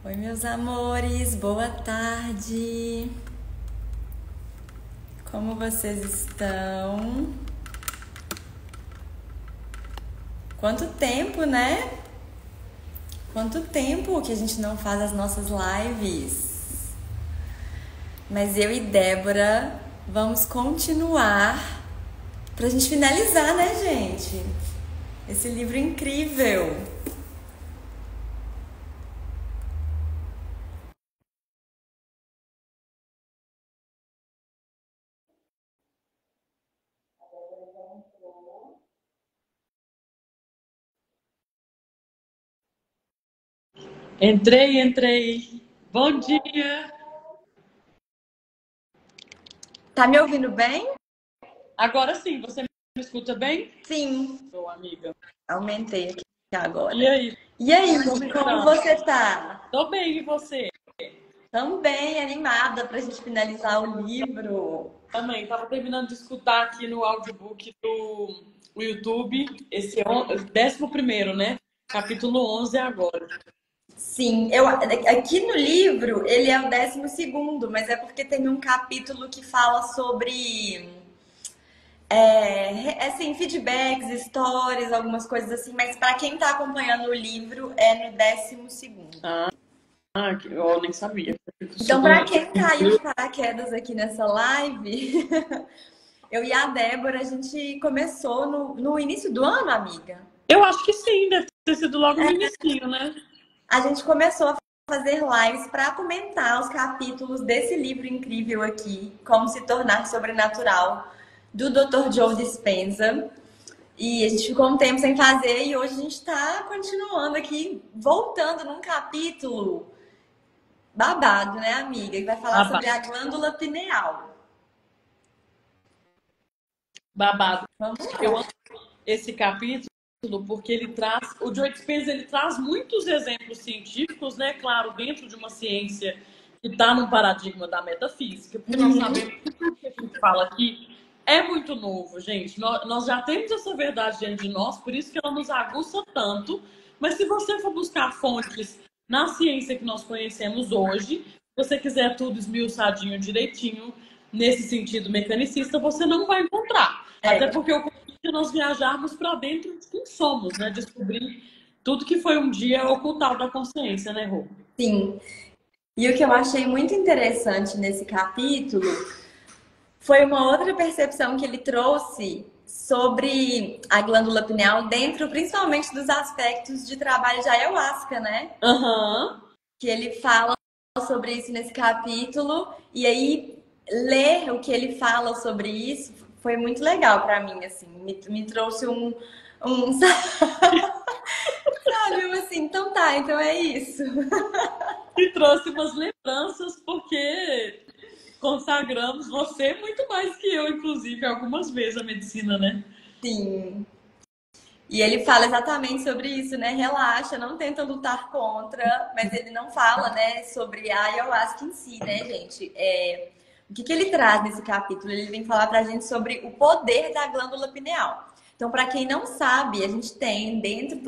Oi, meus amores, boa tarde. Como vocês estão? Quanto tempo, né? Quanto tempo que a gente não faz as nossas lives. Mas eu e Débora vamos continuar pra gente finalizar, né, gente? Esse livro incrível. Entrei. Bom dia. Tá me ouvindo bem? Agora sim, você me escuta bem? Sim, Sou amiga. aumentei aqui E agora. aí, E aí, como como está? você tá? Tô bem, e você? Também animada pra gente finalizar o livro. Também. Tava terminando de escutar aqui no audiobook do YouTube, esse é o 11º, né? Capítulo 11 agora. Sim, aqui no livro ele é o 12º, mas é porque tem um capítulo que fala sobre assim, feedbacks, histórias, algumas coisas assim, mas para quem tá acompanhando o livro é no 12º. Eu nem sabia. Então, para quem caiu de paraquedas aqui nessa live, eu e a Débora, a gente começou no início do ano, amiga. Eu acho que sim, deve ter sido logo no início, né? A gente começou a fazer lives para comentar os capítulos desse livro incrível aqui, Como se tornar sobrenatural, do Dr. Joe Dispenza. E a gente ficou um tempo sem fazer e hoje a gente está continuando aqui, voltando num capítulo babado, né, amiga? Que vai falar sobre a glândula pineal. Babado. Vamos Eu lá. amo esse capítulo porque ele traz, o Joe Dispenza, ele traz muitos exemplos científicos, né? Claro, dentro de uma ciência que está no paradigma da metafísica, porque nós sabemos que tudo que a gente fala aqui é muito novo, gente. Nós já temos essa verdade dentro de nós, por isso que ela nos aguça tanto. Mas se você for buscar fontes na ciência que nós conhecemos hoje, se você quiser tudo esmiuçadinho, direitinho, nesse sentido mecanicista, você não vai encontrar. Até porque o convite é nós viajarmos para dentro de quem somos, né? Descobrir tudo que foi um dia ocultado da consciência, né, Rô? Sim. E o que eu achei muito interessante nesse capítulo foi uma outra percepção que ele trouxe sobre a glândula pineal dentro, principalmente dos aspectos de trabalho de ayahuasca, né? Aham. Que ele fala sobre isso nesse capítulo e aí ler o que ele fala sobre isso foi muito legal para mim, assim, me trouxe sabe, assim, então tá, então é isso. E trouxe umas lembranças, porque consagramos você muito mais que eu, inclusive, algumas vezes a medicina, né? Sim. E ele fala exatamente sobre isso, né? Relaxa, não tenta lutar contra, mas ele não fala, né, sobre a ayahuasca em si, né, gente? O que ele traz nesse capítulo? Ele vem falar pra gente sobre o poder da glândula pineal. Então, para quem não sabe, a gente tem dentro,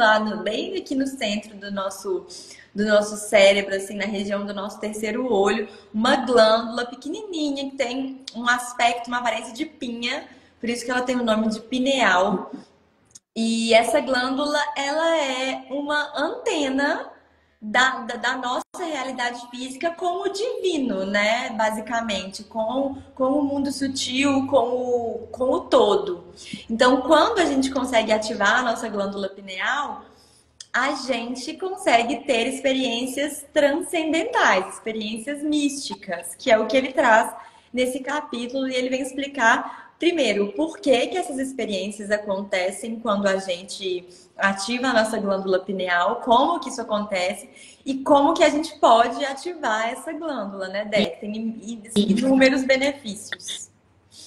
bem aqui no centro do nosso cérebro, assim, na região do nosso terceiro olho, uma glândula pequenininha que tem um aspecto, uma aparência de pinha, por isso que ela tem o nome de pineal. E essa glândula, ela é uma antena da nossa realidade física com o divino, né? Basicamente, com o mundo sutil, com o todo. Então, quando a gente consegue ativar a nossa glândula pineal, a gente consegue ter experiências transcendentais, experiências místicas, que é o que ele traz nesse capítulo, e ele vem explicar, primeiro, por que que essas experiências acontecem quando a gente ativa a nossa glândula pineal, como que isso acontece e como que a gente pode ativar essa glândula, né, Dé? Tem inúmeros benefícios.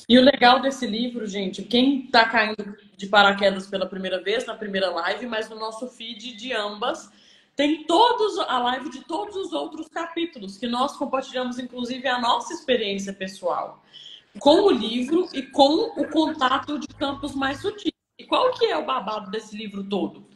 E o legal desse livro, gente, quem tá caindo de paraquedas pela primeira vez, na primeira live, mas no nosso feed de ambas, tem a live de todos os outros capítulos, que nós compartilhamos, inclusive, a nossa experiência pessoal com o livro e com o contato de campos mais sutis. E qual que é o babado desse livro todo?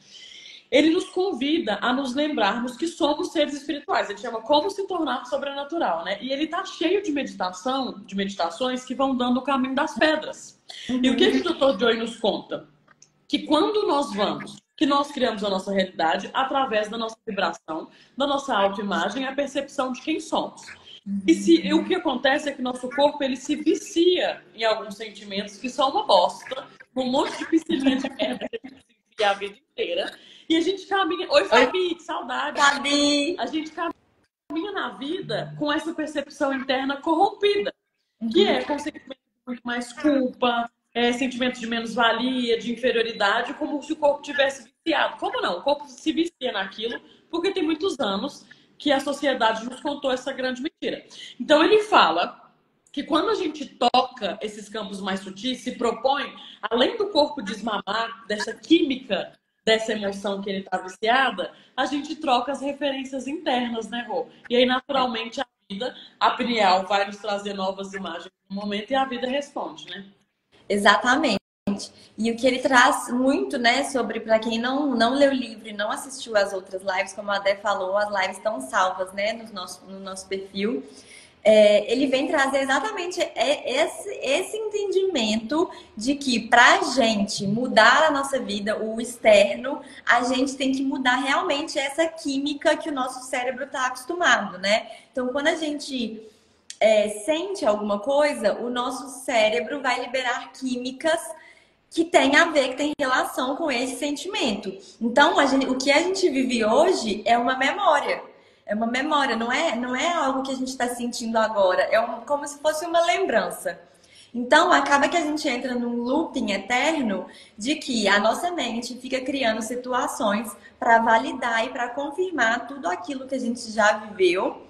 ele nos convida a nos lembrarmos que somos seres espirituais. Ele chama Como se tornar sobrenatural, né? E ele tá cheio de meditações que vão dando o caminho das pedras. E o que o Dr. Joy nos conta? Que quando nós vamos, que nós criamos a nossa realidade através da nossa vibração, da nossa autoimagem, a percepção de quem somos. E o que acontece é que nosso corpo ele se vicia em alguns sentimentos que são uma bosta, um monte de piscininha de merda que a gente se enfia a vida inteira. E a gente caminha... Oi, Fabi, que saudade! Fabi! A gente caminha na vida com essa percepção interna corrompida, que é com sentimento de muito mais culpa, sentimento de menos-valia, de inferioridade, como se o corpo tivesse viciado. Como não? O corpo se vicia naquilo porque tem muitos anos que a sociedade nos contou essa grande mentira. Então ele fala que quando a gente toca esses campos mais sutis, se propõe, além do corpo desmamar, dessa química, dessa emoção que ele está viciada, a gente troca as referências internas, né, Rô? E aí, naturalmente, a pineal vai nos trazer novas imagens no momento e a vida responde, né? Exatamente. E o que ele traz muito, né, sobre, para quem não leu o livro e não assistiu às outras lives, como a Dé falou, as lives estão salvas, né, no nosso perfil. Ele vem trazer exatamente esse entendimento de que para a gente mudar a nossa vida, o externo, a gente tem que mudar realmente essa química que o nosso cérebro está acostumado, né? Então, quando a gente sente alguma coisa, o nosso cérebro vai liberar químicas que tem a ver, que tem relação com esse sentimento. Então, o que a gente vive hoje é uma memória. É uma memória, não é algo que a gente está sentindo agora. Como se fosse uma lembrança. Então, acaba que a gente entra num looping eterno de que a nossa mente fica criando situações para validar e para confirmar tudo aquilo que a gente já viveu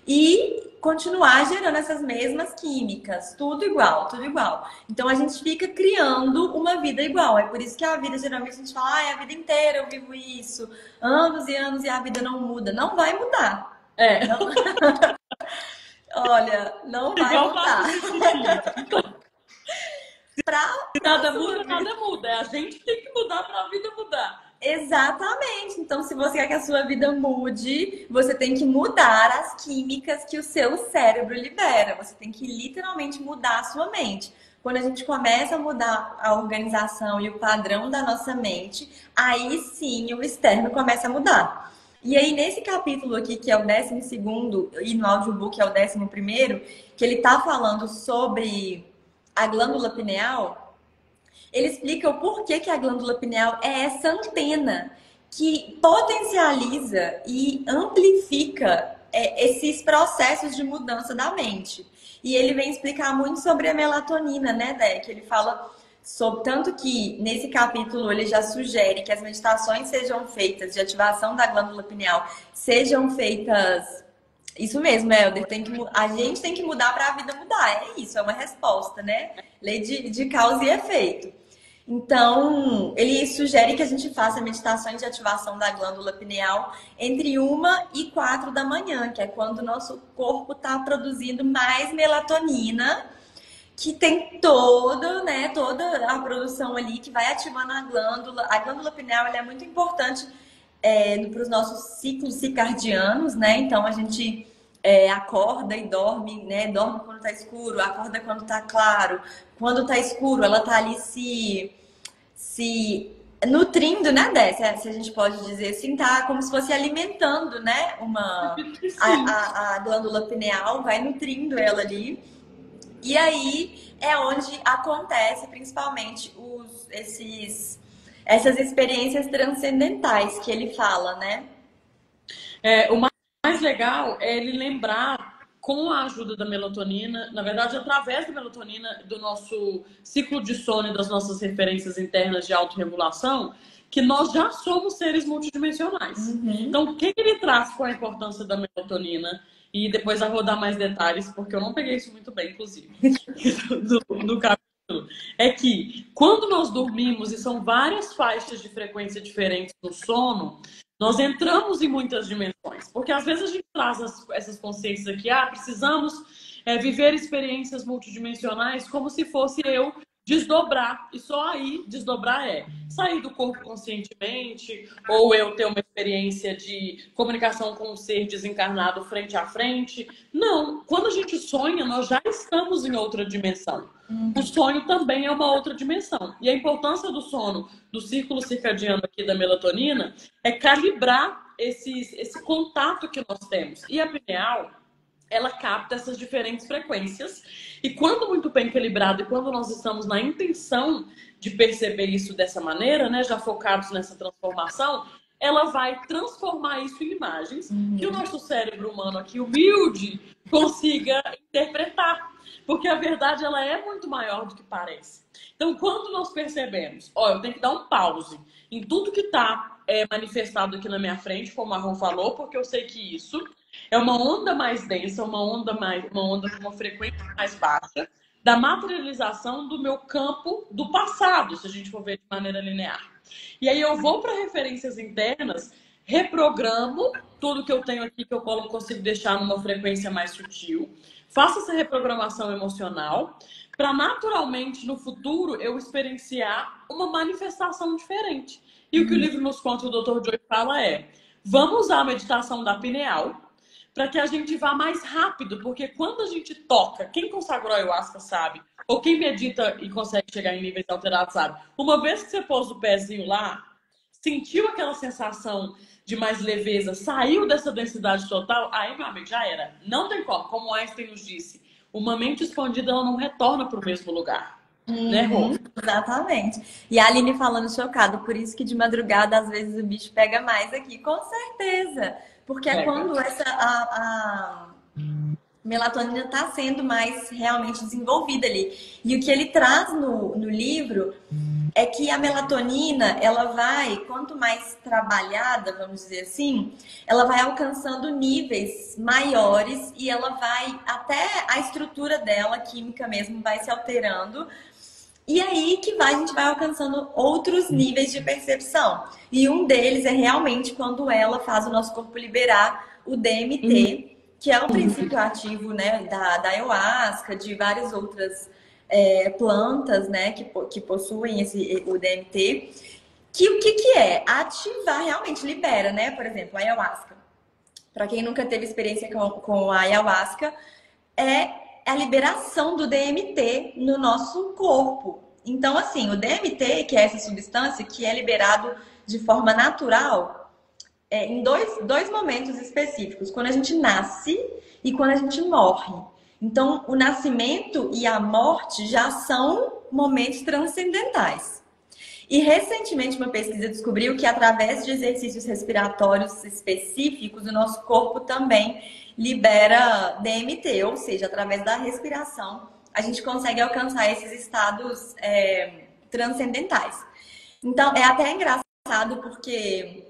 e continuar gerando essas mesmas químicas, tudo igual, tudo igual. Então a gente fica criando uma vida igual. É por isso que a vida, geralmente a gente fala, a vida inteira eu vivo isso, anos e a vida não muda. Não vai mudar. Não... Olha, não vai mudar. Se nada muda, nada muda. É a gente que tem que mudar para a vida mudar. Exatamente. Então, se você quer que a sua vida mude, você tem que mudar as químicas que o seu cérebro libera. Você tem que literalmente mudar a sua mente. Quando a gente começa a mudar a organização e o padrão da nossa mente, aí sim o externo começa a mudar. E aí, nesse capítulo aqui, que é o 12º, e no audiobook é o 11º, que ele tá falando sobre a glândula pineal, ele explica o porquê que a glândula pineal é essa antena que potencializa e amplifica esses processos de mudança da mente. E ele vem explicar muito sobre a melatonina, né, Dé? Que ele fala sobre, tanto que nesse capítulo ele já sugere que as meditações sejam feitas de ativação da glândula pineal, sejam feitas... Isso mesmo, Helder, a gente tem que mudar para a vida mudar. É isso, é uma resposta, né? Lei de causa e efeito. Então, ele sugere que a gente faça meditações de ativação da glândula pineal entre 1 e 4 da manhã, que é quando o nosso corpo está produzindo mais melatonina, que tem toda a produção ali que vai ativando a glândula. A glândula pineal ela é muito importante para os nossos ciclos circadianos, né? Então, a gente acorda e dorme, né? Dorme quando está escuro, acorda quando está claro. Quando está escuro, ela está ali se nutrindo, né, Dé? Se a gente pode dizer assim, tá como se fosse alimentando, né? A glândula pineal vai nutrindo ela ali. E aí é onde acontece principalmente essas experiências transcendentais que ele fala, né? O mais legal é ele lembrar, com a ajuda da melatonina, na verdade, através da melatonina, do nosso ciclo de sono e das nossas referências internas de autorregulação, que nós já somos seres multidimensionais. Então, o que ele traz com a importância da melatonina? E depois eu vou dar mais detalhes, porque eu não peguei isso muito bem, inclusive, do capítulo. É que, quando nós dormimos, e são várias faixas de frequência diferentes no sono, nós entramos em muitas dimensões, porque às vezes a gente traz essas consciências aqui, precisamos viver experiências multidimensionais como se fosse eu desdobrar. E só aí desdobrar é sair do corpo conscientemente, ou eu ter uma experiência de comunicação com um ser desencarnado frente a frente. Não, quando a gente sonha, nós já estamos em outra dimensão. O sonho também é uma outra dimensão. E a importância do sono, do círculo circadiano aqui da melatonina, é calibrar esse contato que nós temos. E a pineal, ela capta essas diferentes frequências. E quando muito bem calibrado, e quando nós estamos na intenção de perceber isso dessa maneira, né, já focados nessa transformação, ela vai transformar isso em imagens que o nosso cérebro humano aqui, humilde, consiga interpretar. Porque a verdade, ela é muito maior do que parece. Então, quando nós percebemos, ó, eu tenho que dar um pause em tudo que está manifestado aqui na minha frente, como a Ron falou, porque eu sei que isso é uma onda mais densa, uma onda com uma frequência mais baixa, da materialização do meu campo do passado, se a gente for ver de maneira linear. E aí eu vou para referências internas, reprogramo tudo que eu tenho aqui, que eu consigo deixar numa frequência mais sutil, faço essa reprogramação emocional, para naturalmente, no futuro, eu experienciar uma manifestação diferente. E o que o livro nos conta, o Dr. Joy fala vamos usar a meditação da pineal, para que a gente vá mais rápido, porque quando a gente toca, quem consagrou a ayahuasca sabe, ou quem medita e consegue chegar em níveis alterados sabe, uma vez que você pôs o pezinho lá, sentiu aquela sensação de mais leveza, saiu dessa densidade total, aí, meu amigo, já era. Não tem como Einstein nos disse, uma mente expandida, ela não retorna para o mesmo lugar. Né, Rô? Exatamente. E a Aline falando chocada, por isso que de madrugada às vezes o bicho pega mais aqui. Com certeza. Porque é quando a melatonina está sendo mais realmente desenvolvida ali. E o que ele traz no livro é que a melatonina, ela vai, quanto mais trabalhada, vamos dizer assim, ela vai alcançando níveis maiores e ela vai, até a estrutura dela, química mesmo, vai se alterando. E aí que a gente vai alcançando outros níveis de percepção. E um deles é realmente quando ela faz o nosso corpo liberar o DMT, que é um princípio ativo, né, da ayahuasca, de várias outras plantas, né, que possuem o DMT. Que o que é? Ativar realmente, libera, né? Por exemplo, a ayahuasca. Para quem nunca teve experiência com a ayahuasca, é a liberação do DMT no nosso corpo. Então, assim, o DMT, que é essa substância que é liberado de forma natural, em dois momentos específicos, quando a gente nasce e quando a gente morre. Então, o nascimento e a morte já são momentos transcendentais. E recentemente uma pesquisa descobriu que através de exercícios respiratórios específicos, o nosso corpo também libera DMT, ou seja, através da respiração, a gente consegue alcançar esses estados transcendentais. Então, é até engraçado porque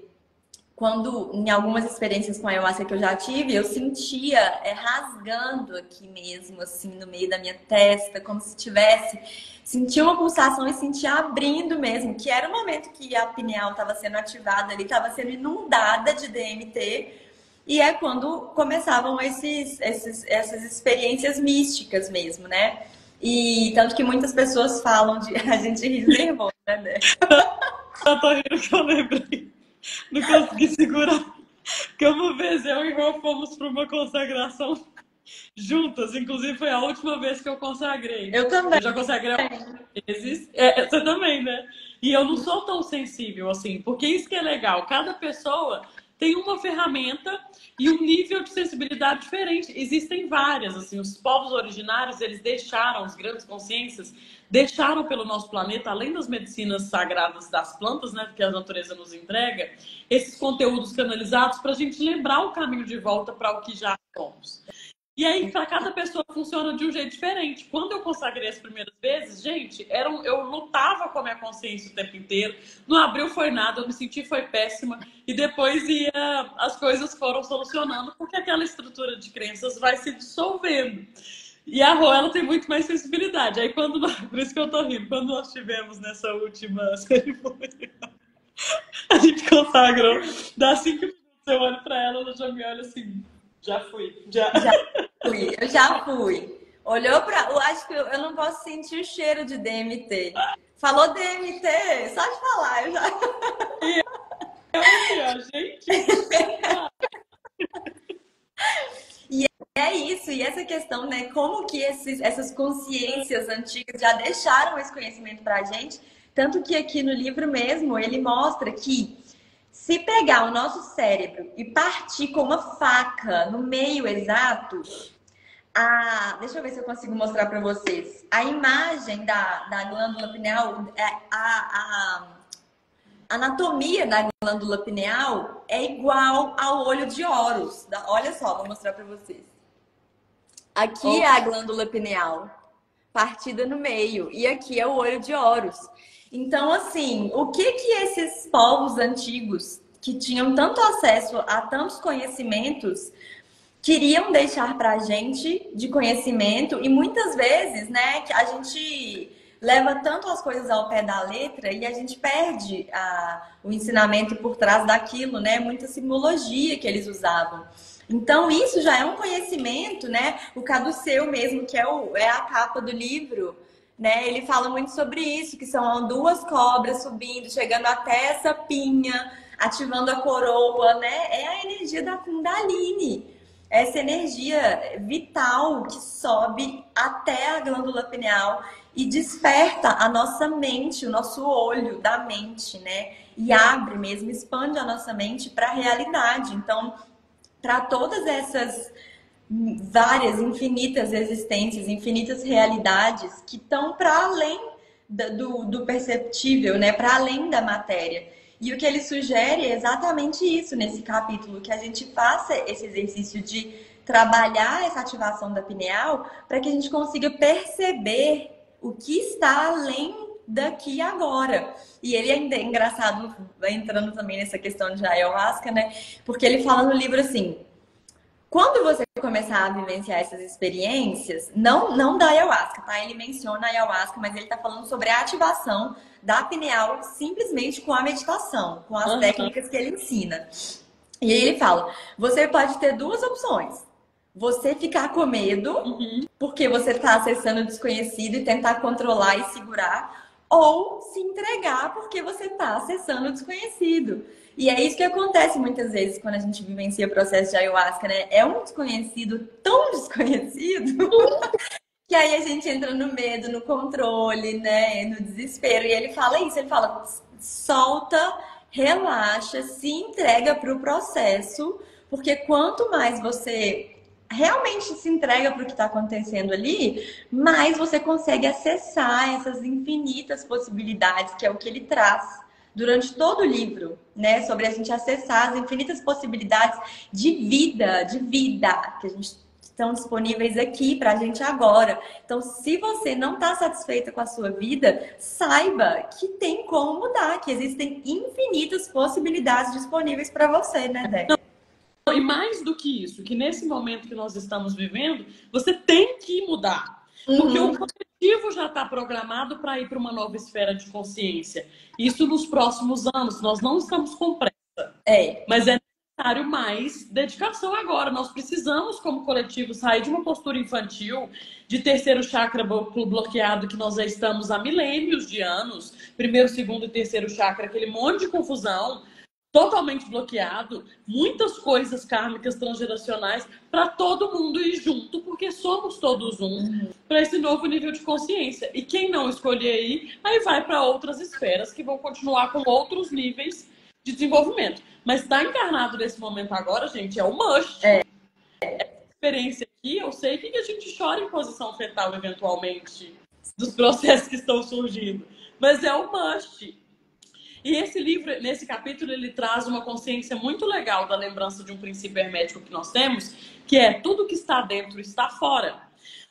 quando, em algumas experiências com a ayahuasca que eu já tive, eu sentia rasgando aqui mesmo, assim, no meio da minha testa, como se tivesse... Sentia uma pulsação e sentia abrindo mesmo, que era o momento que a pineal estava sendo ativada ali, estava sendo inundada de DMT. E é quando começavam essas experiências místicas mesmo, né? E tanto que muitas pessoas falam de... A gente ri nervoso, né? Eu tô rindo que eu lembrei. Não consegui segurar. Porque uma vez eu e Rô fomos para uma consagração juntas. Inclusive foi a última vez que eu consagrei. Eu também. Eu já consagrei algumas vezes. Você também, né? E eu não sou tão sensível assim. Porque isso que é legal. Cada pessoa tem uma ferramenta e um nível de sensibilidade diferente. Existem várias, assim, os povos originários, eles deixaram, as grandes consciências, deixaram pelo nosso planeta, além das medicinas sagradas das plantas, né, que a natureza nos entrega, esses conteúdos canalizados para a gente lembrar o caminho de volta para o que já somos. E aí, para cada pessoa, funciona de um jeito diferente. Quando eu consagrei as primeiras vezes, gente, eu lutava com a minha consciência o tempo inteiro. Não abriu, foi nada, eu me senti, foi péssima. E depois as coisas foram solucionando, porque aquela estrutura de crenças vai se dissolvendo. E a Rô, ela tem muito mais sensibilidade. Aí, por isso que eu tô rindo, quando nós tivemos nessa última cerimônia, a gente consagrou, dá 5 minutos, eu olho pra ela já me olha assim... Já fui. Eu já fui. Olhou pra. Eu acho que eu não posso sentir o cheiro de DMT. Falou DMT, só de falar, eu já. Eu aqui, ó, gente. É isso, e essa questão, né? Como que essas consciências antigas já deixaram esse conhecimento pra gente. Tanto que aqui no livro mesmo ele mostra que se pegar o nosso cérebro e partir com uma faca no meio exato, deixa eu ver se eu consigo mostrar para vocês. A imagem da glândula pineal, a anatomia da glândula pineal é igual ao olho de Horus. Olha só, vou mostrar para vocês. Aqui é a glândula pineal, partida no meio, e aqui é o olho de Horus. Então, assim, o que esses povos antigos, que tinham tanto acesso a tantos conhecimentos, queriam deixar pra gente de conhecimento? E muitas vezes, né, que a gente leva tanto as coisas ao pé da letra e a gente perde o ensinamento por trás daquilo, né? Muita simbologia que eles usavam. Então, isso já é um conhecimento, né? O Caduceu mesmo, que é a capa do livro, né? Ele fala muito sobre isso, que são duas cobras subindo, chegando até essa pinha, ativando a coroa, né? É a energia da Kundalini. Essa energia vital que sobe até a glândula pineal e desperta a nossa mente, o nosso olho da mente, né? E abre mesmo, expande a nossa mente para a realidade. Então, para todas essas várias, infinitas existências, infinitas realidades que estão para além do perceptível, né? Para além da matéria. E o que ele sugere é exatamente isso nesse capítulo, que a gente faça esse exercício de trabalhar essa ativação da pineal para que a gente consiga perceber o que está além daqui e agora. E ele é engraçado, vai entrando também nessa questão de ayahuasca, né? Porque ele fala no livro assim: quando você começar a vivenciar essas experiências, não da ayahuasca, tá? Ele menciona a ayahuasca, mas ele tá falando sobre a ativação da pineal simplesmente com a meditação, com as técnicas que ele ensina. E aí ele fala, você pode ter duas opções. Você ficar com medo, porque você tá acessando o desconhecido e tentar controlar e segurar, ou se entregar porque você tá acessando o desconhecido. E é isso que acontece muitas vezes quando a gente vivencia o processo de ayahuasca, né? É um desconhecido tão desconhecido que aí a gente entra no medo, no controle, né? No desespero. E ele fala isso, ele fala, solta, relaxa, se entrega para o processo, porque quanto mais você realmente se entrega para o que está acontecendo ali, mais você consegue acessar essas infinitas possibilidades, que é o que ele traz durante todo o livro, né? Sobre a gente acessar as infinitas possibilidades de vida que a gente estão disponíveis aqui pra gente agora. Então, se você não está satisfeita com a sua vida, saiba que tem como mudar, que existem infinitas possibilidades disponíveis para você, né, Dé? E mais do que isso, que nesse momento que nós estamos vivendo, você tem que mudar. Porque o coletivo já está programado para ir para uma nova esfera de consciência. Isso nos próximos anos. Nós não estamos com pressa. Mas é necessário mais dedicação agora. Nós precisamos, como coletivo, sair de uma postura infantil, de terceiro chakra bloqueado, que nós já estamos há milênios de anos. Primeiro, segundo e terceiro chakra, aquele monte de confusão, totalmente bloqueado, muitas coisas kármicas transgeracionais para todo mundo ir junto, porque somos todos um, para esse novo nível de consciência. E quem não escolher ir, aí vai para outras esferas que vão continuar com outros níveis de desenvolvimento. Mas estar encarnado nesse momento agora, gente, é o must. Experiência aqui, eu sei que a gente chora em posição fetal eventualmente dos processos que estão surgindo, mas é o must. E esse livro, nesse capítulo, ele traz uma consciência muito legal da lembrança de um princípio hermético que nós temos, que é tudo que está dentro está fora.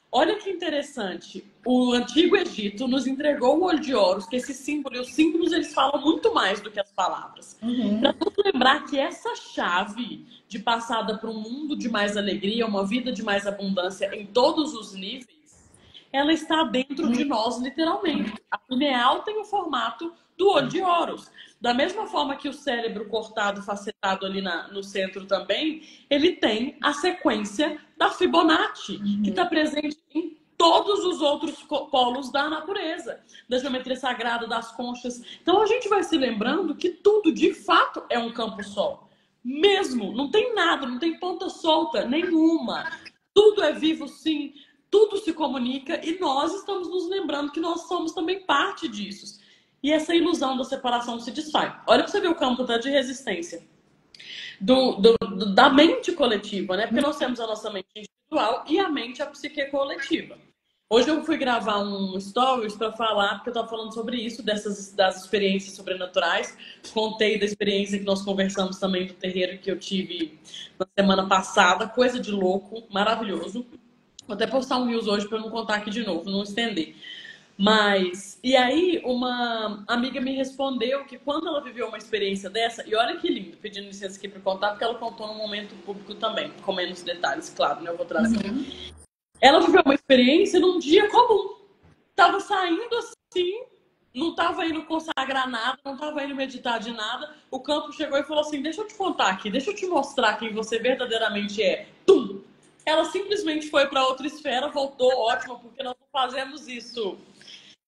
Olha que interessante, o Antigo Egito nos entregou o olho de Horus, que esse símbolo, e os símbolos eles falam muito mais do que as palavras. Para lembrar que essa chave de passada para um mundo de mais alegria, uma vida de mais abundância em todos os níveis, ela está dentro de nós, literalmente. A pineal tem o formato do olho de Horus. Da mesma forma que o cérebro cortado, facetado ali no centro também, ele tem a sequência da Fibonacci, que está presente em todos os outros polos da natureza, da geometria sagrada, das conchas. Então a gente vai se lembrando que tudo de fato é um campo só. Mesmo, não tem nada, não tem ponta solta nenhuma. Tudo é vivo, sim, tudo se comunica e nós estamos nos lembrando que nós somos também parte disso. E essa ilusão da separação se desfaz. Olha para você ver o campo de resistência da mente coletiva, né? Porque nós temos a nossa mente individual e a mente, a psique coletiva. Hoje eu fui gravar um stories para falar, porque eu estava falando sobre isso, das experiências sobrenaturais. Contei da experiência que nós conversamos também do terreiro que eu tive na semana passada. Coisa de louco, maravilhoso. Vou até postar um news hoje para eu não contar aqui de novo, não estender. Mas, e aí uma amiga me respondeu que quando ela viveu uma experiência dessa, e olha que lindo, pedindo licença aqui para contar, porque ela contou num momento público também, com menos detalhes, claro, né? Eu vou trazer. Ela viveu uma experiência num dia comum. Tava saindo assim, não tava indo consagrar nada, não tava indo meditar de nada. O campo chegou e falou assim: deixa eu te contar aqui, deixa eu te mostrar quem você verdadeiramente é. Tum! Ela simplesmente foi para outra esfera, voltou, ótimo, porque nós não fazemos isso.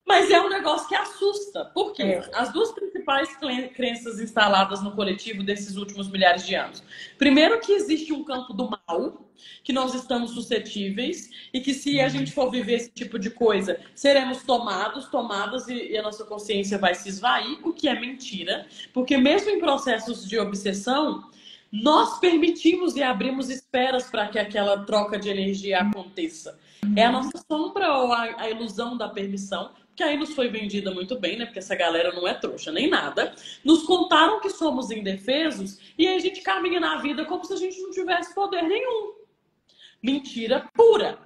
Mas é um negócio que assusta. Por quê? As duas principais crenças instaladas no coletivo desses últimos milhares de anos. Primeiro, que existe um campo do mal, que nós estamos suscetíveis, e que se a gente for viver esse tipo de coisa, seremos tomadas, e a nossa consciência vai se esvair, o que é mentira. Porque mesmo em processos de obsessão, nós permitimos e abrimos esperas para que aquela troca de energia aconteça. É a nossa sombra ou a ilusão da permissão, que aí nos foi vendida muito bem, né? Porque essa galera não é trouxa nem nada. Nos contaram que somos indefesos e aí a gente caminha na vida como se a gente não tivesse poder nenhum. Mentira pura.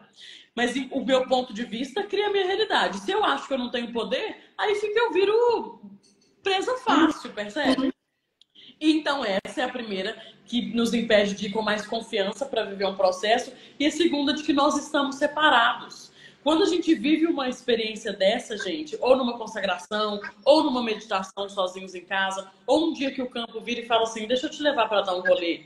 Mas o meu ponto de vista cria a minha realidade. Se eu acho que eu não tenho poder, aí fica eu viro presa fácil, percebe? Então essa é a primeira que nos impede de ir com mais confiança para viver um processo. E a segunda de que nós estamos separados. Quando a gente vive uma experiência dessa, gente, ou numa consagração, ou numa meditação sozinhos em casa, ou um dia que o campo vira e fala assim, deixa eu te levar para dar um rolê.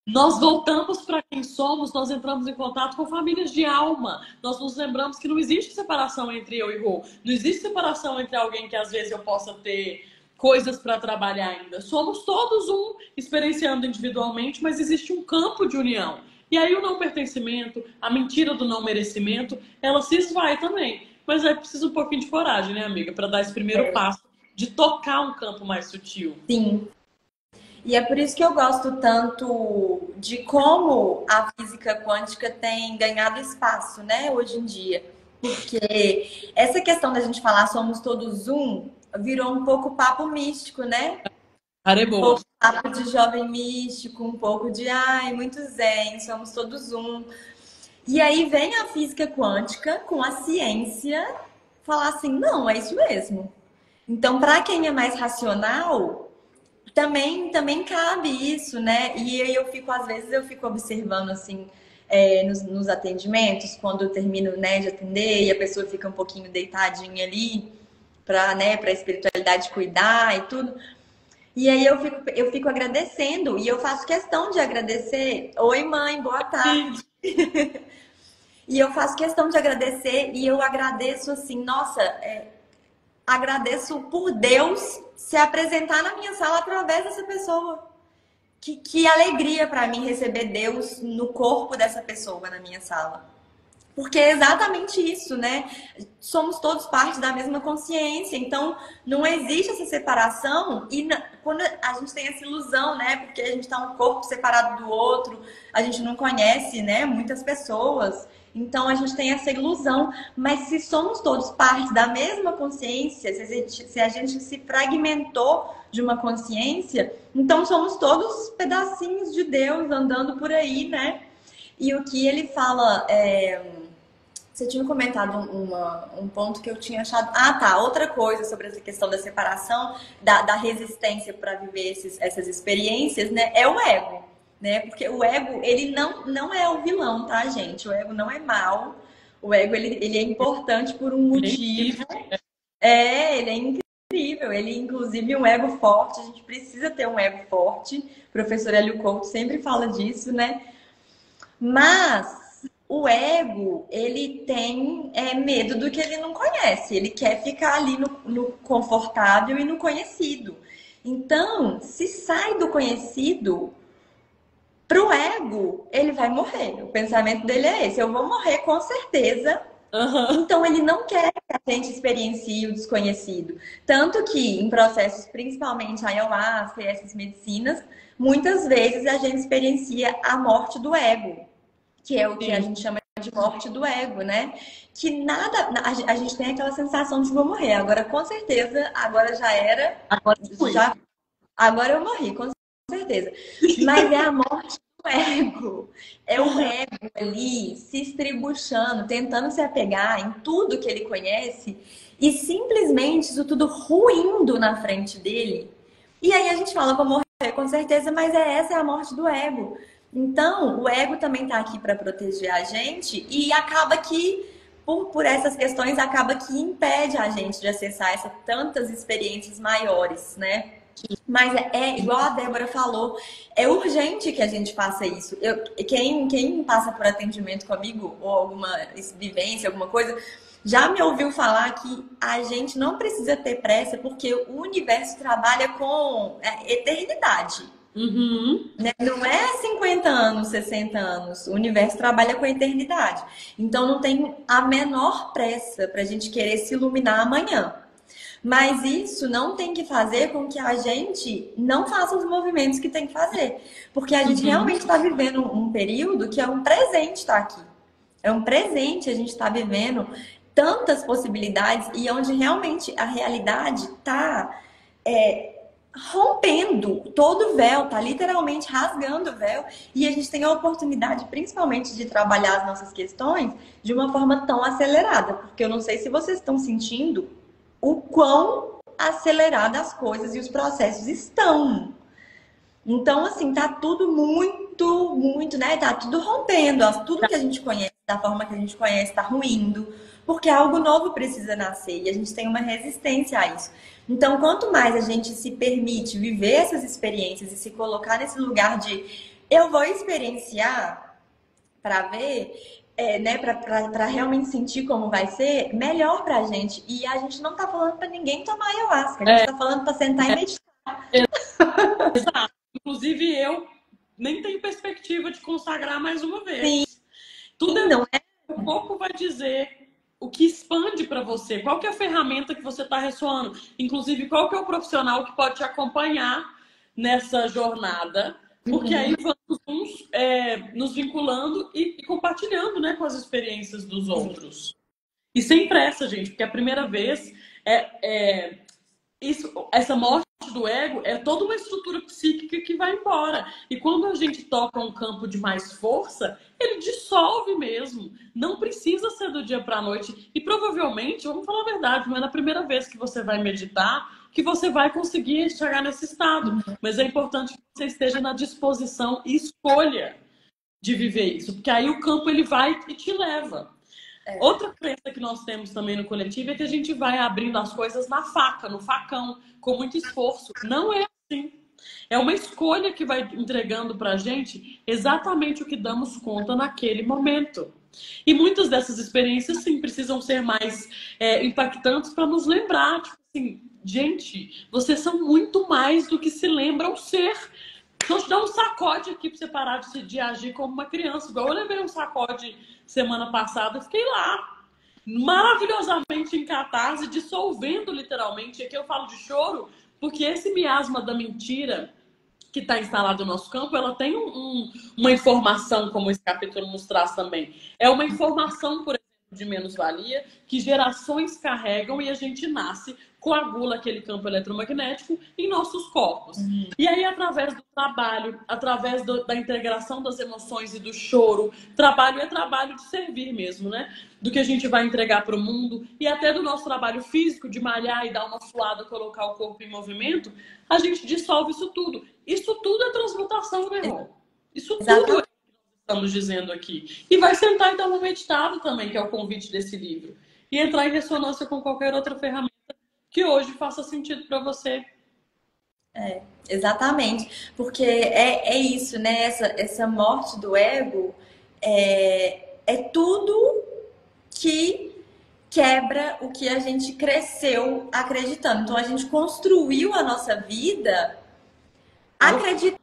Nós voltamos para quem somos, nós entramos em contato com famílias de alma. Nós nos lembramos que não existe separação entre eu e Rô. Não existe separação entre alguém que às vezes eu possa ter coisas para trabalhar ainda. Somos todos um, experienciando individualmente, mas existe um campo de união. E aí o não pertencimento, a mentira do não merecimento, ela se esvai também. Mas é preciso um pouquinho de coragem, né, amiga? Para dar esse primeiro passo de tocar um campo mais sutil. Sim. E é por isso que eu gosto tanto de como a física quântica tem ganhado espaço, né, hoje em dia. Porque essa questão da gente falar somos todos um, virou um pouco papo místico, né? Um pouco papo de jovem místico, um pouco de, ai, muito zen, somos todos um. E aí vem a física quântica com a ciência falar assim, não, é isso mesmo. Então, para quem é mais racional, também cabe isso, né? E aí às vezes eu fico observando assim, nos atendimentos, quando eu termino, né, de atender e a pessoa fica um pouquinho deitadinha ali para, né, para a espiritualidade cuidar e tudo. E aí eu fico agradecendo e eu faço questão de agradecer. Oi, mãe, boa tarde. E eu faço questão de agradecer e eu agradeço assim, nossa, agradeço por Deus se apresentar na minha sala através dessa pessoa. Que alegria para mim receber Deus no corpo dessa pessoa na minha sala. Porque é exatamente isso, né? Somos todos parte da mesma consciência, então não existe essa separação. E quando a gente tem essa ilusão, né? Porque a gente tá um corpo separado do outro, a gente não conhece, né, muitas pessoas. Então a gente tem essa ilusão. Mas se somos todos parte da mesma consciência, se a gente se fragmentou de uma consciência, então somos todos pedacinhos de Deus andando por aí, né? E o que ele fala... Você tinha comentado um ponto que eu tinha achado... Ah, tá. Outra coisa sobre essa questão da separação, da resistência para viver essas experiências, né? É o ego, né? Porque o ego, ele não é o vilão, tá, gente? O ego não é mal. O ego, ele é importante por um motivo. Ele é incrível. Ele, inclusive, um ego forte. A gente precisa ter um ego forte. O professor Hélio Couto sempre fala disso, né? Mas... o ego, ele tem medo do que ele não conhece. Ele quer ficar ali no confortável e no conhecido. Então, se sai do conhecido, pro ego, ele vai morrer. O pensamento dele é esse: eu vou morrer com certeza. Aham. Então, ele não quer que a gente experiencie o desconhecido. Tanto que, em processos, principalmente ayahuasca e essas medicinas, muitas vezes a gente experiencia a morte do ego, que é o que a Sim. gente chama de morte do ego, né? Que nada, a gente tem aquela sensação de vou morrer. Agora, com certeza, agora já era, Agora fui. já, agora eu morri, com certeza. Mas é a morte do ego. É o ego ali se estribuchando, tentando se apegar em tudo que ele conhece e simplesmente isso tudo ruindo na frente dele. E aí a gente fala, vou morrer com certeza, mas essa é a morte do ego. Então, o ego também está aqui para proteger a gente e acaba que, por essas questões, acaba que impede a gente de acessar tantas experiências maiores, né? Mas igual a Débora falou, é urgente que a gente faça isso. Quem passa por atendimento comigo, ou alguma vivência, alguma coisa, já me ouviu falar que a gente não precisa ter pressa, porque o universo trabalha com eternidade. Uhum. Né? Não é 50 anos, 60 anos. O universo trabalha com a eternidade. Então não tem a menor pressa para a gente querer se iluminar amanhã. Mas isso não tem que fazer com que a gente não faça os movimentos que tem que fazer. Porque a gente Uhum. realmente está vivendo um período que é um presente estar aqui. É um presente a gente estar vivendo tantas possibilidades e onde realmente a realidade está rompendo todo o véu, tá literalmente rasgando o véu, e a gente tem a oportunidade, principalmente, de trabalhar as nossas questões de uma forma tão acelerada, porque eu não sei se vocês estão sentindo o quão aceleradas as coisas e os processos estão. Então, assim, tá tudo muito, né? Tá tudo rompendo. Tudo que a gente conhece, da forma que a gente conhece, tá ruindo. Porque algo novo precisa nascer e a gente tem uma resistência a isso. Então, quanto mais a gente se permite viver essas experiências e se colocar nesse lugar de eu vou experienciar para ver, né, para realmente sentir como vai ser, melhor pra gente. E a gente não tá falando para ninguém tomar ayahuasca, a gente tá falando para sentar e meditar. Exato. Inclusive, eu nem tenho perspectiva de consagrar mais uma Sim, vez. Tudo não é? um pouco vai dizer o que expande para você, qual que é a ferramenta que você está ressoando, inclusive qual que é o profissional que pode te acompanhar nessa jornada, porque aí vamos nos vinculando e compartilhando, né, com as experiências dos outros. E sem pressa, gente, porque a primeira vez essa morte do ego é toda uma estrutura psíquica que vai embora. E quando a gente toca um campo de mais força, ele dissolve mesmo. Não precisa ser do dia para a noite. E provavelmente, vamos falar a verdade, não é na primeira vez que você vai meditar que você vai conseguir chegar nesse estado. Mas é importante que você esteja na disposição e escolha de viver isso. Porque aí o campo ele vai e te leva. Outra crença que nós temos também no coletivo é que a gente vai abrindo as coisas na faca, no facão, com muito esforço. Não é assim. É uma escolha que vai entregando pra gente exatamente o que damos conta naquele momento. E muitas dessas experiências, sim, precisam ser mais impactantes para nos lembrar. Tipo assim, gente, vocês são muito mais do que se lembram ser. Então, te dar um sacode aqui pra você parar de agir como uma criança. Igual eu levei um sacode semana passada, eu fiquei lá, maravilhosamente em catarse, dissolvendo literalmente. Aqui eu falo de choro, porque esse miasma da mentira que está instalado no nosso campo, ela tem uma informação, como esse capítulo nos traz também. É uma informação, por exemplo, de menos-valia, que gerações carregam e a gente nasce, coagula aquele campo eletromagnético em nossos corpos. E aí, através do trabalho, através da integração das emoções e do choro, trabalho é trabalho de servir mesmo, né? Do que a gente vai entregar para o mundo e até do nosso trabalho físico, de malhar e dar uma suada, colocar o corpo em movimento, a gente dissolve isso tudo. Isso tudo é transmutação, meu irmão. Isso tudo é o que estamos dizendo aqui. E vai sentar e dar uma meditada também, que é o convite desse livro. E entrar em ressonância com qualquer outra ferramenta que hoje faça sentido para você. Exatamente. Porque é isso, né? Essa morte do ego é tudo que quebra o que a gente cresceu acreditando. Então, a gente construiu a nossa vida acreditando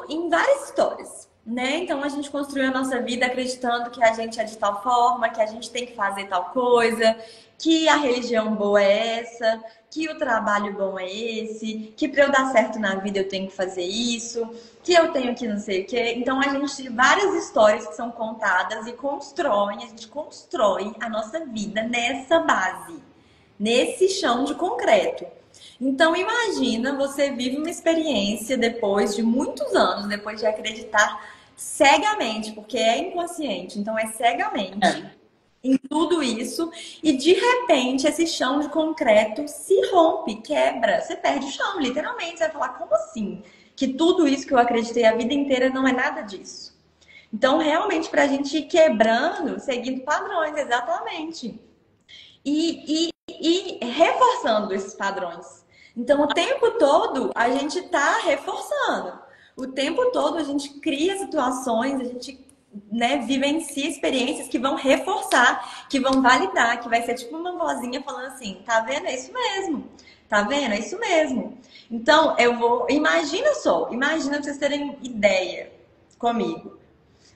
em várias histórias, né? Então, a gente construiu a nossa vida acreditando que a gente é de tal forma, que a gente tem que fazer tal coisa, que a religião boa é essa, que o trabalho bom é esse, que para eu dar certo na vida eu tenho que fazer isso, que eu tenho que não sei o quê. Então, a gente tem várias histórias que são contadas e a gente constrói a nossa vida nessa base, nesse chão de concreto. Então, imagina, você vive uma experiência depois de muitos anos, depois de acreditar cegamente, porque é inconsciente, então é cegamente em tudo isso, e de repente esse chão de concreto se rompe, quebra, você perde o chão, literalmente. Você vai falar, como assim? Que tudo isso que eu acreditei a vida inteira não é nada disso. Então, realmente, para a gente ir quebrando, seguindo padrões, exatamente. E reforçando esses padrões. Então, o tempo todo a gente está reforçando. O tempo todo a gente cria situações, a gente, né, vivencia experiências que vão reforçar, que vão validar, que vai ser tipo uma vozinha falando assim, tá vendo? É isso mesmo. Tá vendo? É isso mesmo. Então, imagina pra vocês terem ideia comigo.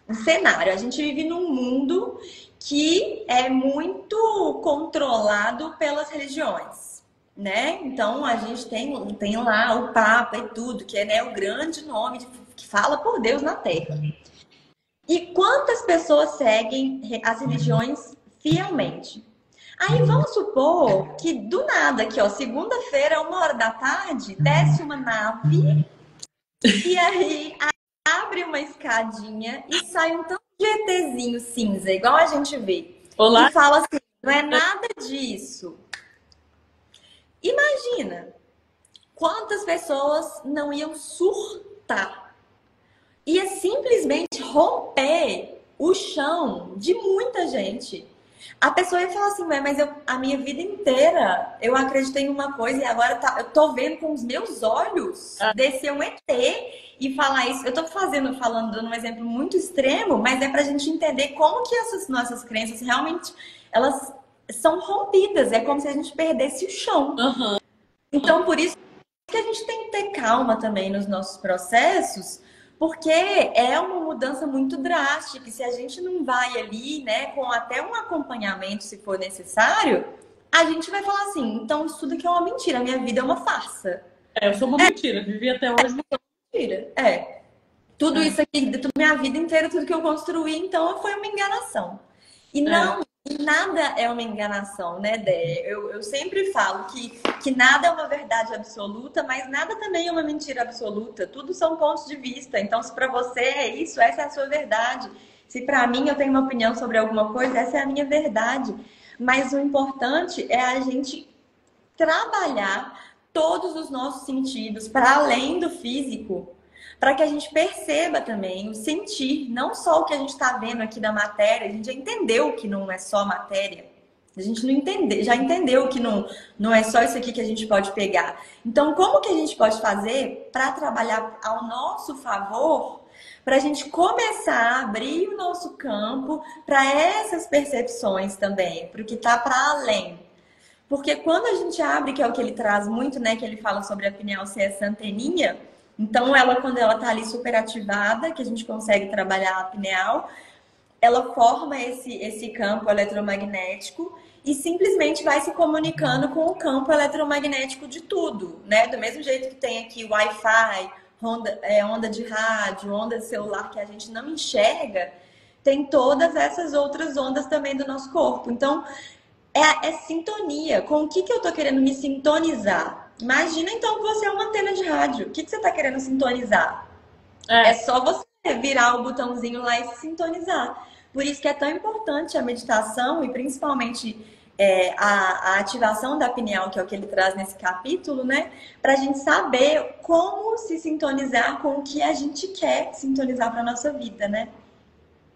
Um cenário. A gente vive num mundo que é muito controlado pelas religiões, né? Então, a gente tem lá o Papa e tudo, que é, né, o grande nome que fala por Deus na Terra. E quantas pessoas seguem as religiões fielmente? Aí vamos supor que do nada, aqui ó, segunda-feira, 1h da tarde, desce uma nave e aí abre uma escadinha e sai um tanto de ETzinho cinza, igual a gente vê. Olá. E fala assim, não é nada disso. Imagina quantas pessoas não iam surtar. Ia simplesmente romper o chão de muita gente. A pessoa ia falar assim, mas a minha vida inteira eu acreditei em uma coisa e agora eu tô vendo com os meus olhos descer um ET e falar isso. Eu tô dando um exemplo muito extremo, mas é pra gente entender como que essas nossas crenças realmente, elas são rompidas. É como se a gente perdesse o chão. Uhum. Então, por isso que a gente tem que ter calma também nos nossos processos, porque é uma mudança muito drástica. E se a gente não vai ali, né, com até um acompanhamento, se for necessário, a gente vai falar assim, então isso tudo aqui é uma mentira, a minha vida é uma farsa. Eu sou uma mentira, vivi até hoje. Mentira. Tudo isso aqui, minha vida inteira, tudo que eu construí, então foi uma enganação. E não, nada é uma enganação, né, Dé? Eu sempre falo que nada é uma verdade absoluta, mas nada também é uma mentira absoluta. Tudo são pontos de vista. Então, se para você é isso, essa é a sua verdade. Se para mim eu tenho uma opinião sobre alguma coisa, essa é a minha verdade. Mas o importante é a gente trabalhar todos os nossos sentidos para além do físico, para que a gente perceba também o sentir, não só o que a gente está vendo aqui da matéria. A gente já entendeu que não é só matéria. A gente já entendeu que não é só isso aqui que a gente pode pegar. Então, como que a gente pode fazer para trabalhar ao nosso favor, para a gente começar a abrir o nosso campo para essas percepções também, para o que está para além? Porque quando a gente abre, que é o que ele traz muito, né, que ele fala sobre a pineal ser essa anteninha. Então, quando ela está ali superativada, que a gente consegue trabalhar a pineal, ela forma esse campo eletromagnético e simplesmente vai se comunicando com o campo eletromagnético de tudo, né? Do mesmo jeito que tem aqui Wi-Fi, onda de rádio, onda de celular que a gente não enxerga, tem todas essas outras ondas também do nosso corpo. Então, é sintonia. Com o que eu tô querendo me sintonizar? Imagina, então, que você é uma antena de rádio. O que você tá querendo sintonizar? É só você virar o botãozinho lá e se sintonizar. Por isso que é tão importante a meditação e principalmente a ativação da pineal, que é o que ele traz nesse capítulo, né? Pra gente saber como se sintonizar com o que a gente quer sintonizar pra nossa vida, né?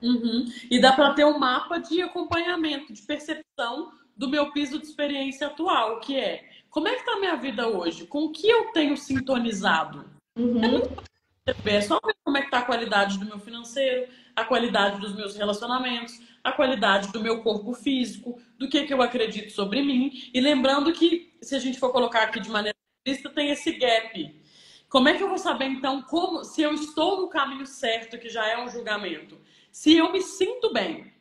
Uhum. E dá para ter um mapa de acompanhamento, de percepção do meu piso de experiência atual, que é como é que tá a minha vida hoje? Com o que eu tenho sintonizado? Uhum. É só ver como é que tá a qualidade do meu financeiro, a qualidade dos meus relacionamentos, a qualidade do meu corpo físico, do que eu acredito sobre mim. E lembrando que, se a gente for colocar aqui de maneira explícita, tem esse gap. Como é que eu vou saber, então, se eu estou no caminho certo, que já é um julgamento? Se eu me sinto bem.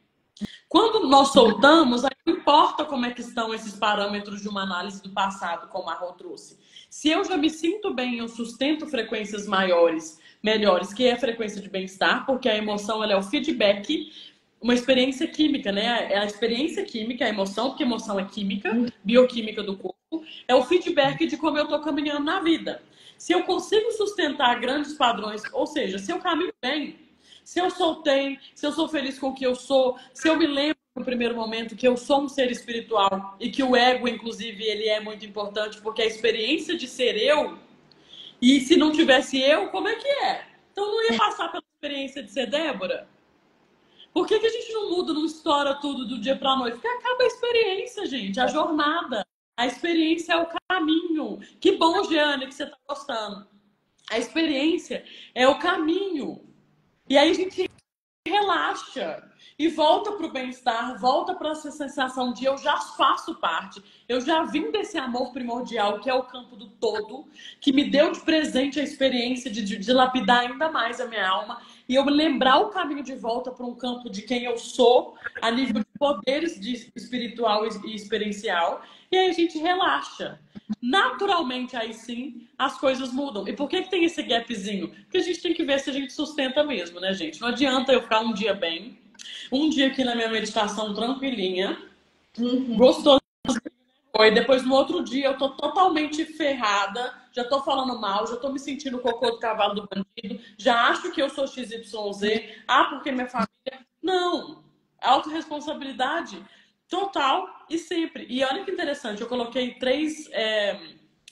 Quando nós soltamos, aí não importa como é que estão esses parâmetros de uma análise do passado, como a Rô trouxe. Se eu já me sinto bem, eu sustento frequências maiores, melhores, que é a frequência de bem-estar, porque a emoção ela é o feedback, uma experiência química, né? É a experiência química, a emoção, porque emoção é química, bioquímica do corpo, é o feedback de como eu estou caminhando na vida. Se eu consigo sustentar grandes padrões, ou seja, se eu caminho bem, se eu soltei, se eu sou feliz com o que eu sou, se eu me lembro no primeiro momento que eu sou um ser espiritual e que o ego, inclusive, ele é muito importante, porque a experiência de ser eu, e se não tivesse eu, como é que é? Então não ia passar pela experiência de ser Débora? Por que a gente não muda, não estoura tudo do dia pra noite? Porque acaba a experiência, gente, a jornada. A experiência é o caminho. Que bom, Jeane, que você tá gostando. A experiência é o caminho. E aí a gente relaxa e volta para o bem-estar, volta para essa sensação de eu já faço parte, eu já vim desse amor primordial que é o campo do todo, que me deu de presente a experiência de lapidar ainda mais a minha alma e eu lembrar o caminho de volta para um campo de quem eu sou a nível de poderes espiritual e experiencial, e aí a gente relaxa. Naturalmente, aí sim, as coisas mudam. E por que tem esse gapzinho? Porque a gente tem que ver se a gente sustenta mesmo, né, gente? Não adianta eu ficar um dia bem, um dia aqui na minha meditação tranquilinha, gostoso, e depois no outro dia eu tô totalmente ferrada, já tô falando mal, já tô me sentindo o cocô do cavalo do bandido, já acho que eu sou XYZ, porque minha família... Não! Autorresponsabilidade total e sempre. E olha que interessante, eu coloquei 3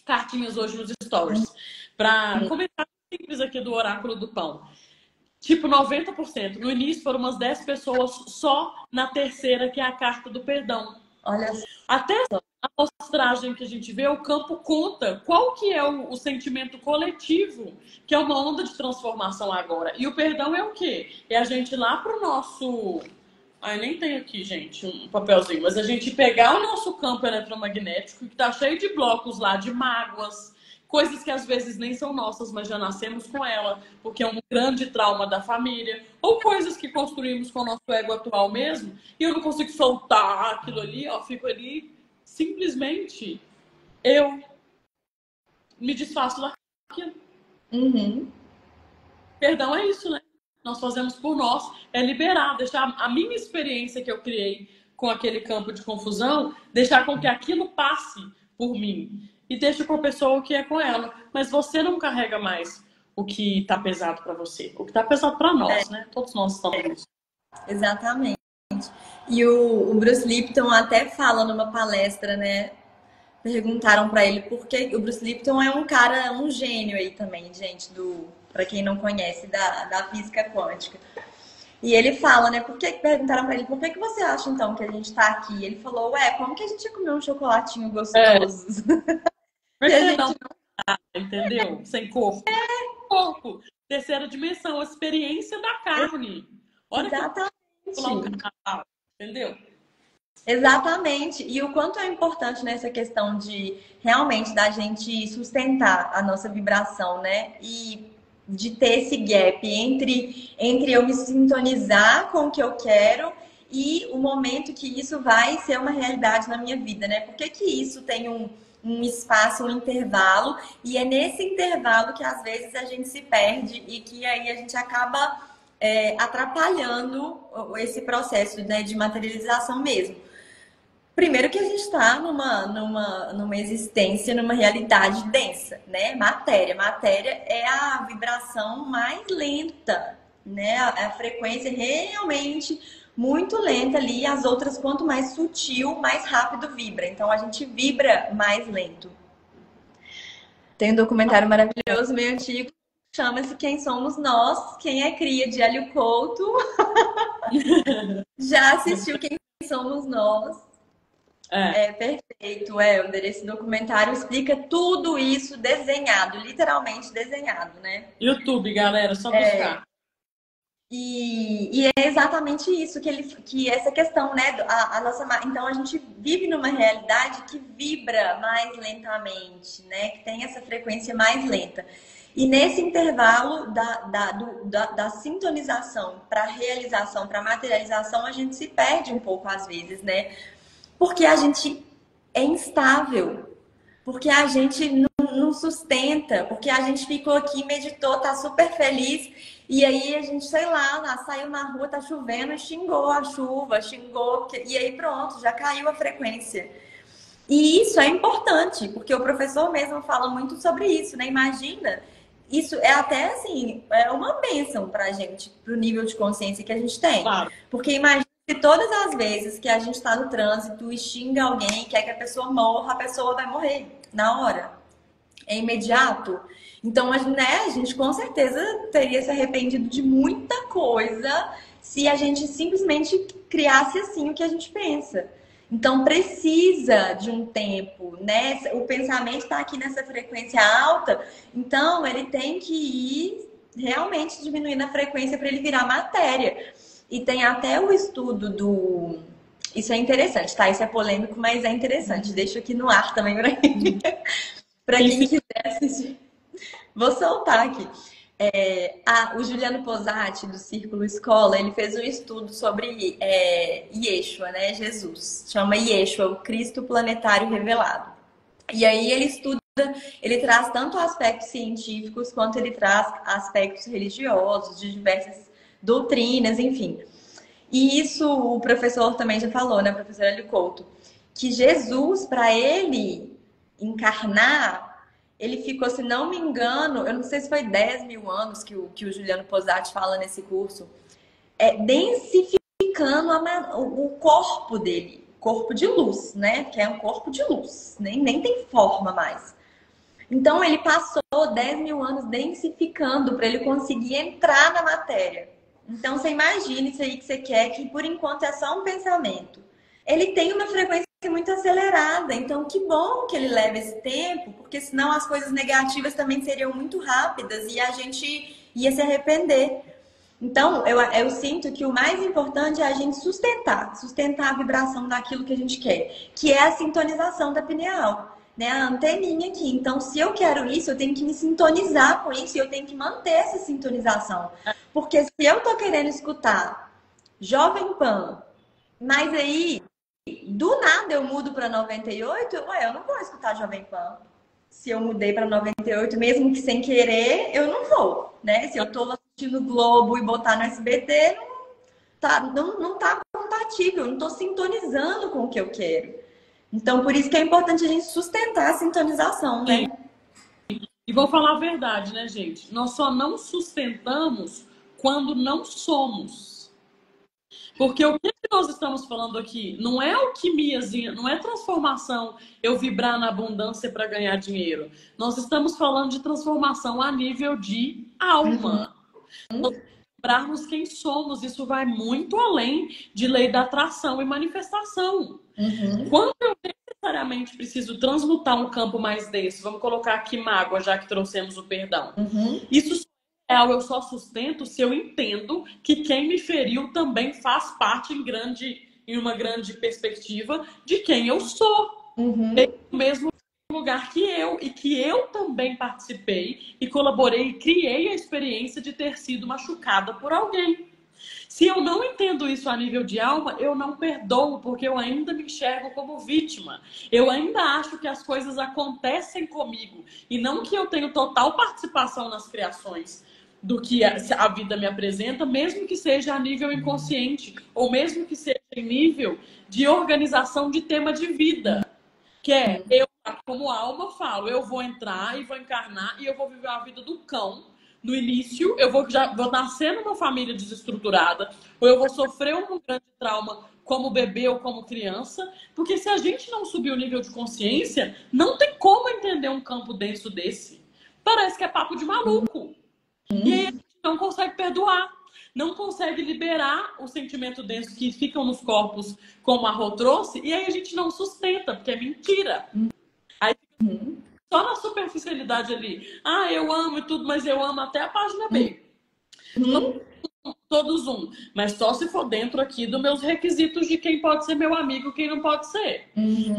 cartinhas hoje nos stories para comentar simples aqui do Oráculo do Pão. Tipo, 90%. No início foram umas 10 pessoas só na terceira, que é a carta do perdão. Olha, até a amostragem que a gente vê, o campo conta qual que é o sentimento coletivo, que é uma onda de transformação agora. E o perdão é o quê? É a gente ir lá pro nosso... nem tem aqui, gente, um papelzinho. Mas a gente pegar o nosso campo eletromagnético, que tá cheio de blocos lá, de mágoas, coisas que às vezes nem são nossas, mas já nascemos com ela, porque é um grande trauma da família, ou coisas que construímos com o nosso ego atual mesmo, e eu não consigo soltar aquilo ali, fico ali, simplesmente eu me desfaço daquilo. Perdão é isso, né? Nós fazemos por nós, é liberar, deixar a minha experiência que eu criei com aquele campo de confusão, deixar com que aquilo passe por mim. E deixa com a pessoa o que é com ela. Mas você não carrega mais o que tá pesado para você. O que tá pesado para nós, né? Todos nós estamos. Exatamente. E o Bruce Lipton até fala numa palestra, né? Perguntaram para ele por que o Bruce Lipton é um cara, um gênio aí também, gente, para quem não conhece, da física quântica. E ele fala, né? Perguntaram para ele por que você acha então que a gente tá aqui? Ele falou, como que a gente ia comer um chocolatinho gostoso? Porque a gente não tá, entendeu? Sem corpo. Corpo. Terceira dimensão, a experiência da carne. Olha exatamente. Entendeu? Exatamente. E o quanto é importante nessa questão de realmente da gente sustentar a nossa vibração, né? E de ter esse gap entre eu me sintonizar com o que eu quero e o momento que isso vai ser uma realidade na minha vida, né? Por que isso tem um espaço, um intervalo, e é nesse intervalo que às vezes a gente se perde e que aí a gente acaba atrapalhando esse processo, né, de materialização mesmo. Primeiro que a gente está numa existência, numa realidade densa, né? Matéria. Matéria é a vibração mais lenta, né? A frequência realmente muito lenta ali. As outras, quanto mais sutil, mais rápido vibra. Então, a gente vibra mais lento. Tem um documentário maravilhoso, meio antigo, chama-se Quem Somos Nós? Quem é cria de Hélio Couto já assistiu Quem Somos Nós? Perfeito, Helder. Esse documentário explica tudo isso desenhado, literalmente desenhado, né? YouTube, galera, só buscar. E é exatamente isso que essa questão, né? Então a gente vive numa realidade que vibra mais lentamente, né? Que tem essa frequência mais lenta. E nesse intervalo da sintonização para realização, para materialização, a gente se perde um pouco às vezes, né? Porque a gente é instável, porque a gente não sustenta, porque a gente ficou aqui, meditou, tá super feliz, e aí a gente, sei lá, saiu na rua, tá chovendo, xingou a chuva, e aí pronto, já caiu a frequência. E isso é importante, porque o professor mesmo fala muito sobre isso, né? Imagina, isso é até assim, é uma bênção pra gente, pro nível de consciência que a gente tem. Claro. Porque imagina que todas as vezes que a gente tá no trânsito e xinga alguém, quer que a pessoa morra, a pessoa vai morrer na hora. É imediato. Então, né, a gente com certeza teria se arrependido de muita coisa se a gente simplesmente criasse assim o que a gente pensa. Então, precisa de um tempo, né? O pensamento está aqui nessa frequência alta, então ele tem que ir realmente diminuindo a frequência para ele virar matéria. E tem até o estudo do. Isso é interessante, tá? Isso é polêmico, mas é interessante. Deixo aqui no ar também para quem quiser assistir. Vou soltar aqui. O Juliano Posati, do Círculo Escola, ele fez um estudo sobre Yeshua, né? Jesus. Chama Yeshua, o Cristo Planetário Revelado. E aí ele estuda, ele traz tanto aspectos científicos quanto ele traz aspectos religiosos, de diversas doutrinas, enfim. E isso o professor também já falou, né? O professor Hélio Couto, que Jesus, para ele encarnar, ele ficou, se não me engano, eu não sei se foi 10 mil anos que o Juliano Posati fala nesse curso, densificando o corpo dele, corpo de luz, né? Que é um corpo de luz, nem tem forma mais. Então ele passou 10 mil anos densificando para ele conseguir entrar na matéria. Então você imagina isso aí que você quer, que por enquanto é só um pensamento. Ele tem uma frequência muito acelerada, então que bom que ele leva esse tempo, porque senão as coisas negativas também seriam muito rápidas e a gente ia se arrepender. Então, eu sinto que o mais importante é a gente sustentar a vibração daquilo que a gente quer, que é a sintonização da pineal, né? A anteninha aqui. Então, se eu quero isso, eu tenho que me sintonizar com isso e eu tenho que manter essa sintonização. Porque se eu tô querendo escutar Jovem Pan, mas aí do nada eu mudo para 98, eu não vou escutar Jovem Pan. Se eu mudei para 98, mesmo que sem querer, eu não vou, né? Se eu tô assistindo Globo e botar no SBT, não tá compatível, não tô sintonizando com o que eu quero. Então, por isso que é importante a gente sustentar a sintonização, né? E vou falar a verdade, né, gente? Nós só não sustentamos quando não somos. Porque o que nós estamos falando aqui não é alquimiazinha, não é transformação, eu vibrar na abundância para ganhar dinheiro. Nós estamos falando de transformação a nível de alma. Nós vibrarmos quem somos, isso vai muito além de lei da atração e manifestação. Quando eu necessariamente preciso transmutar um campo mais denso, vamos colocar aqui mágoa, já que trouxemos o perdão. Isso eu só sustento se eu entendo que quem me feriu também faz parte em uma grande perspectiva de quem eu sou. No mesmo lugar que eu, e que eu também participei e colaborei e criei a experiência de ter sido machucada por alguém. Se eu não entendo isso a nível de alma, eu não perdoo, porque eu ainda me enxergo como vítima. Eu ainda acho que as coisas acontecem comigo e não que eu tenho total participação nas criações do que a vida me apresenta, mesmo que seja a nível inconsciente, ou mesmo que seja em nível de organização de tema de vida. Que é, eu, como alma, falo, eu vou entrar e vou encarnar e eu vou viver a vida do cão. No início, eu vou nascer numa família desestruturada, ou eu vou sofrer um grande trauma como bebê ou como criança, porque se a gente não subir o nível de consciência, não tem como entender um campo denso desse. Parece que é papo de maluco. E aí a gente não consegue perdoar, não consegue liberar o sentimento denso que ficam nos corpos, como a Rô trouxe, e aí a gente não sustenta, porque é mentira. Aí só na superficialidade ali, eu amo e tudo, mas eu amo até a página B. todos um. Mas só se for dentro aqui dos meus requisitos de quem pode ser meu amigo, quem não pode ser.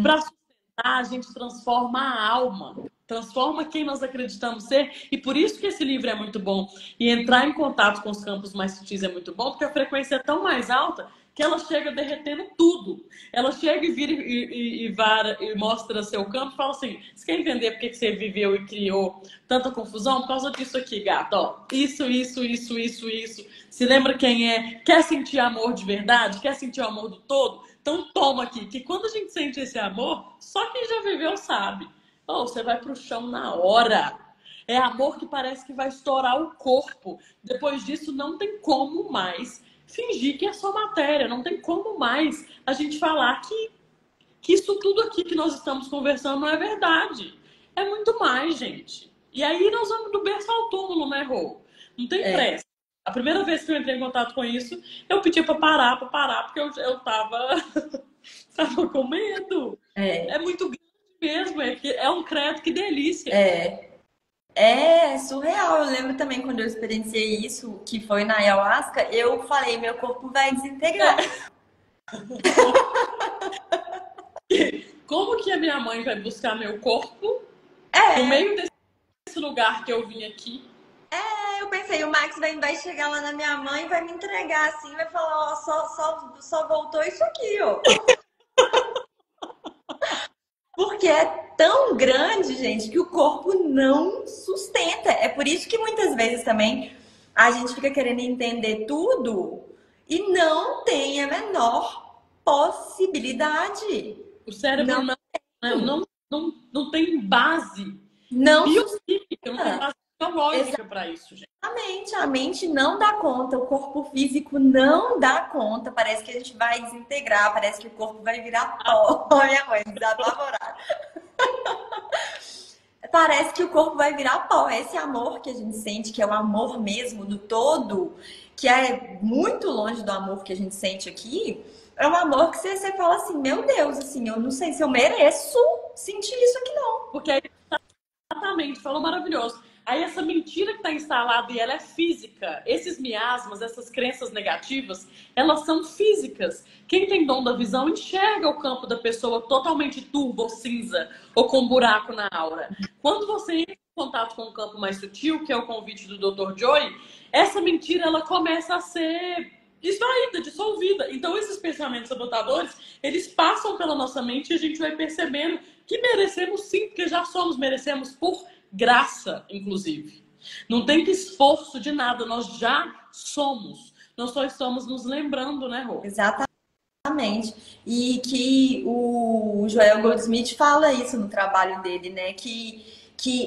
Para sustentar, a gente transforma a alma. Transforma quem nós acreditamos ser. E por isso que esse livro é muito bom. E entrar em contato com os campos mais sutis é muito bom, porque a frequência é tão mais alta que ela chega derretendo tudo. Ela chega e vira e mostra seu campo e fala assim, você quer entender por que você viveu e criou tanta confusão? Por causa disso aqui, gato. Ó, isso. Se lembra quem é? Quer sentir amor de verdade? Quer sentir o amor do todo? Então toma aqui, que quando a gente sente esse amor, só quem já viveu sabe. Oh, você vai pro chão na hora. É amor que parece que vai estourar o corpo. Depois disso, não tem como mais fingir que é só matéria. Não tem como mais a gente falar que isso tudo aqui que nós estamos conversando não é verdade. É muito mais, gente. E aí nós vamos do berço ao túmulo, né, Rô? Não tem pressa. A primeira vez que eu entrei em contato com isso, eu pedi pra parar, porque eu tava com medo. É muito grande mesmo. É um credo, que delícia. É surreal. Eu lembro também quando eu experienciei isso, que foi na ayahuasca, eu falei, meu corpo vai desintegrar. Como que a minha mãe vai buscar meu corpo no meio desse lugar que eu vim aqui? Eu pensei, o Max vai chegar lá na minha mãe, vai me entregar assim, vai falar, ó, só voltou isso aqui, ó. Porque é tão grande, gente, que o corpo não sustenta. É por isso que muitas vezes também a gente fica querendo entender tudo e não tem a menor possibilidade. O cérebro não tem base Não biofísica, não tem base biológica para isso, gente. Exatamente, a mente não dá conta, o corpo físico não dá conta. Parece que a gente vai desintegrar, parece que o corpo vai virar pó. Minha mãe desapavorada. Parece que o corpo vai virar pó. Esse amor que a gente sente, que é o amor mesmo do todo, que é muito longe do amor que a gente sente aqui, é um amor que você fala assim, meu Deus, assim, eu não sei se eu mereço sentir isso aqui não. Porque aí, exatamente, falou maravilhoso. Aí essa mentira que está instalada e ela é física. Esses miasmas, essas crenças negativas, elas são físicas. Quem tem dom da visão enxerga o campo da pessoa totalmente turvo ou cinza ou com um buraco na aura. Quando você entra em contato com um campo mais sutil, que é o convite do Dr. Joy, essa mentira ela começa a ser esvaída, dissolvida. Então esses pensamentos sabotadores, eles passam pela nossa mente e a gente vai percebendo que merecemos sim, porque já merecemos por graça, inclusive. Não tem que esforço de nada, nós já somos. Nós só estamos nos lembrando, né, Rô? Exatamente. E que o Joel Goldsmith fala isso no trabalho dele, né? Que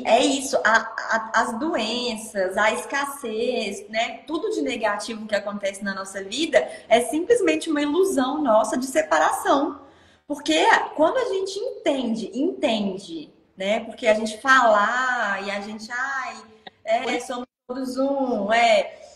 é isso, as doenças, a escassez, né? Tudo de negativo que acontece na nossa vida é simplesmente uma ilusão nossa de separação. Porque quando a gente entende, né? Porque a gente fala e a gente, somos todos um,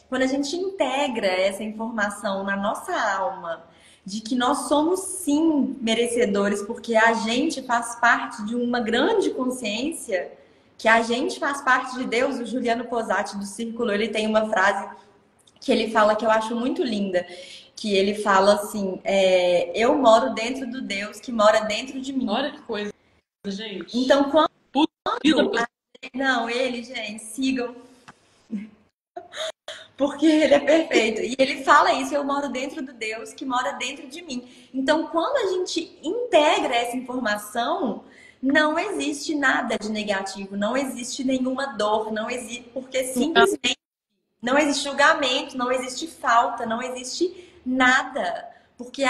Quando a gente integra essa informação na nossa alma, de que nós somos sim merecedores, porque a gente faz parte de uma grande consciência, que a gente faz parte de Deus. O Juliano Posati do Círculo, ele tem uma frase que ele fala que eu acho muito linda, que ele fala assim, eu moro dentro do Deus que mora dentro de mim. Olha que coisa, gente. Então, quando... Não, ele, gente, sigam. Porque ele é perfeito. E ele fala isso, eu moro dentro do Deus que mora dentro de mim. Então, quando a gente integra essa informação, não existe nada de negativo, não existe nenhuma dor, não existe, porque simplesmente não existe julgamento, não existe falta, não existe nada. Porque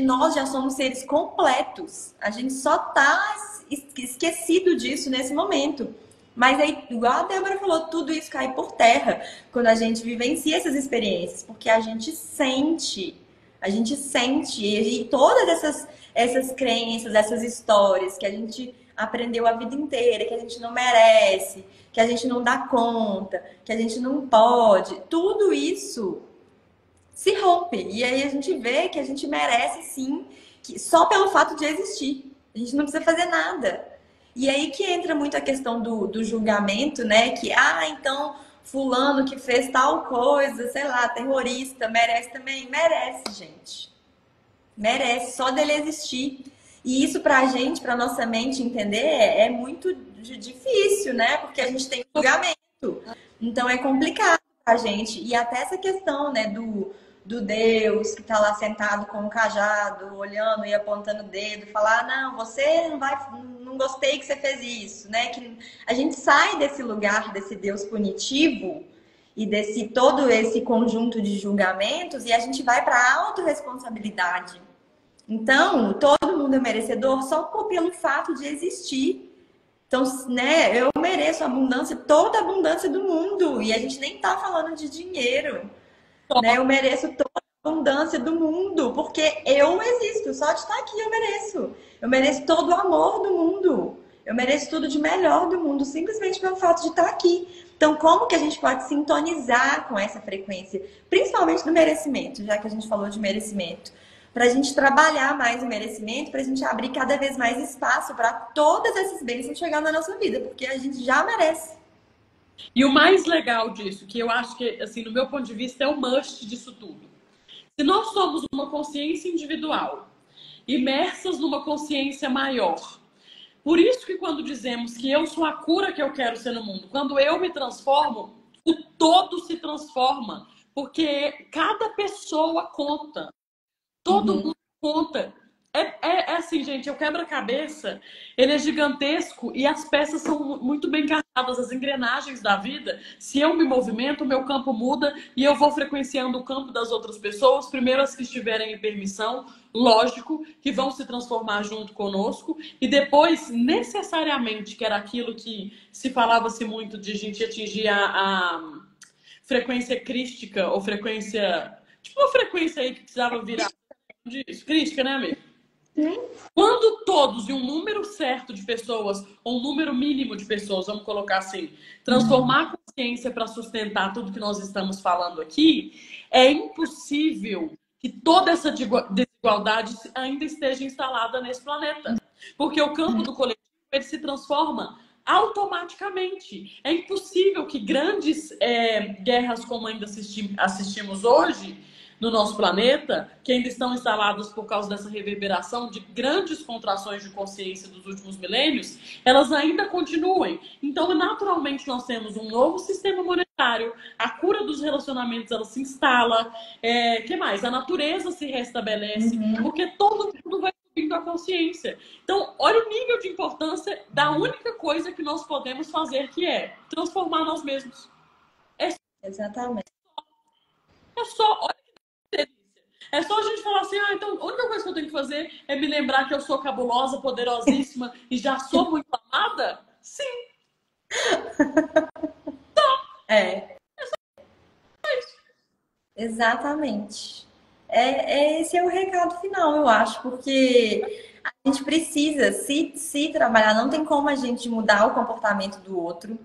nós já somos seres completos. A gente só tá esquecido disso nesse momento. Mas aí, igual a Débora falou, tudo isso cai por terra quando a gente vivencia essas experiências, porque a gente sente, e todas essas crenças, essas histórias que a gente aprendeu a vida inteira, que a gente não merece, que a gente não dá conta, que a gente não pode, tudo isso se rompe. E aí a gente vê que a gente merece sim, que só pelo fato de existir. A gente não precisa fazer nada. E aí que entra muito a questão do julgamento, né? Que, então, fulano que fez tal coisa, sei lá, terrorista, merece também? Merece, gente. Merece, só dele existir. E isso pra gente, pra nossa mente entender, é muito difícil, né? Porque a gente tem julgamento. Então é complicado pra gente. E até essa questão, né, do Deus que tá lá sentado com o cajado, olhando e apontando o dedo, falar, ah, não, você não vai, não gostei que você fez isso, né? Que a gente sai desse lugar, desse Deus punitivo e desse todo esse conjunto de julgamentos e a gente vai para a autorresponsabilidade. Então, todo mundo é merecedor só pelo fato de existir. Então, né, eu mereço a abundância, toda a abundância do mundo. E a gente nem tá falando de dinheiro, né? Eu mereço toda a abundância do mundo, porque eu existo. Só de estar aqui eu mereço. Eu mereço todo o amor do mundo. Eu mereço tudo de melhor do mundo, simplesmente pelo fato de estar aqui. Então, como que a gente pode sintonizar com essa frequência? Principalmente do merecimento, já que a gente falou de merecimento. Para a gente trabalhar mais o merecimento, para a gente abrir cada vez mais espaço para todas essas bênçãos chegar na nossa vida, porque a gente já merece. E o mais legal disso, que eu acho que, assim, no meu ponto de vista, é o must disso tudo. Se nós somos uma consciência individual, imersas numa consciência maior, por isso que quando dizemos que eu sou a cura que eu quero ser no mundo, quando eu me transformo, o todo se transforma, porque cada pessoa conta. Todo mundo conta. É assim, gente, o quebra-cabeça, ele é gigantesco e as peças são muito bem encaixadas, as engrenagens da vida. Se eu me movimento, o meu campo muda e eu vou frequenciando o campo das outras pessoas, primeiro as que estiverem em permissão, lógico, que vão se transformar junto conosco, e depois, necessariamente, que era aquilo que se falava-se muito de a gente atingir a frequência crística, ou frequência, tipo uma frequência aí que precisava virar disso, crítica, né, amigo? Quando todos, em um número certo de pessoas, ou um número mínimo de pessoas, vamos colocar assim, transformar a consciência para sustentar tudo que nós estamos falando aqui, é impossível que toda essa desigualdade ainda esteja instalada nesse planeta. Porque o campo do coletivo, ele se transforma automaticamente. É impossível que grandes guerras como ainda assistimos hoje no nosso planeta, que ainda estão instaladas por causa dessa reverberação de grandes contrações de consciência dos últimos milênios, elas ainda continuem. Então, naturalmente, nós temos um novo sistema monetário, a cura dos relacionamentos ela se instala, que mais? A natureza se restabelece, porque todo mundo vai subindo a consciência. Então, olha o nível de importância da única coisa que nós podemos fazer, que é transformar nós mesmos. Exatamente. É só, olha que delícia. É só a gente falar assim, ah, então a única coisa que eu tenho que fazer é me lembrar que eu sou cabulosa, poderosíssima e já sou muito amada? Sim. É. Exatamente. Esse é o recado final, eu acho, porque a gente precisa se trabalhar. Não tem como a gente mudar o comportamento do outro.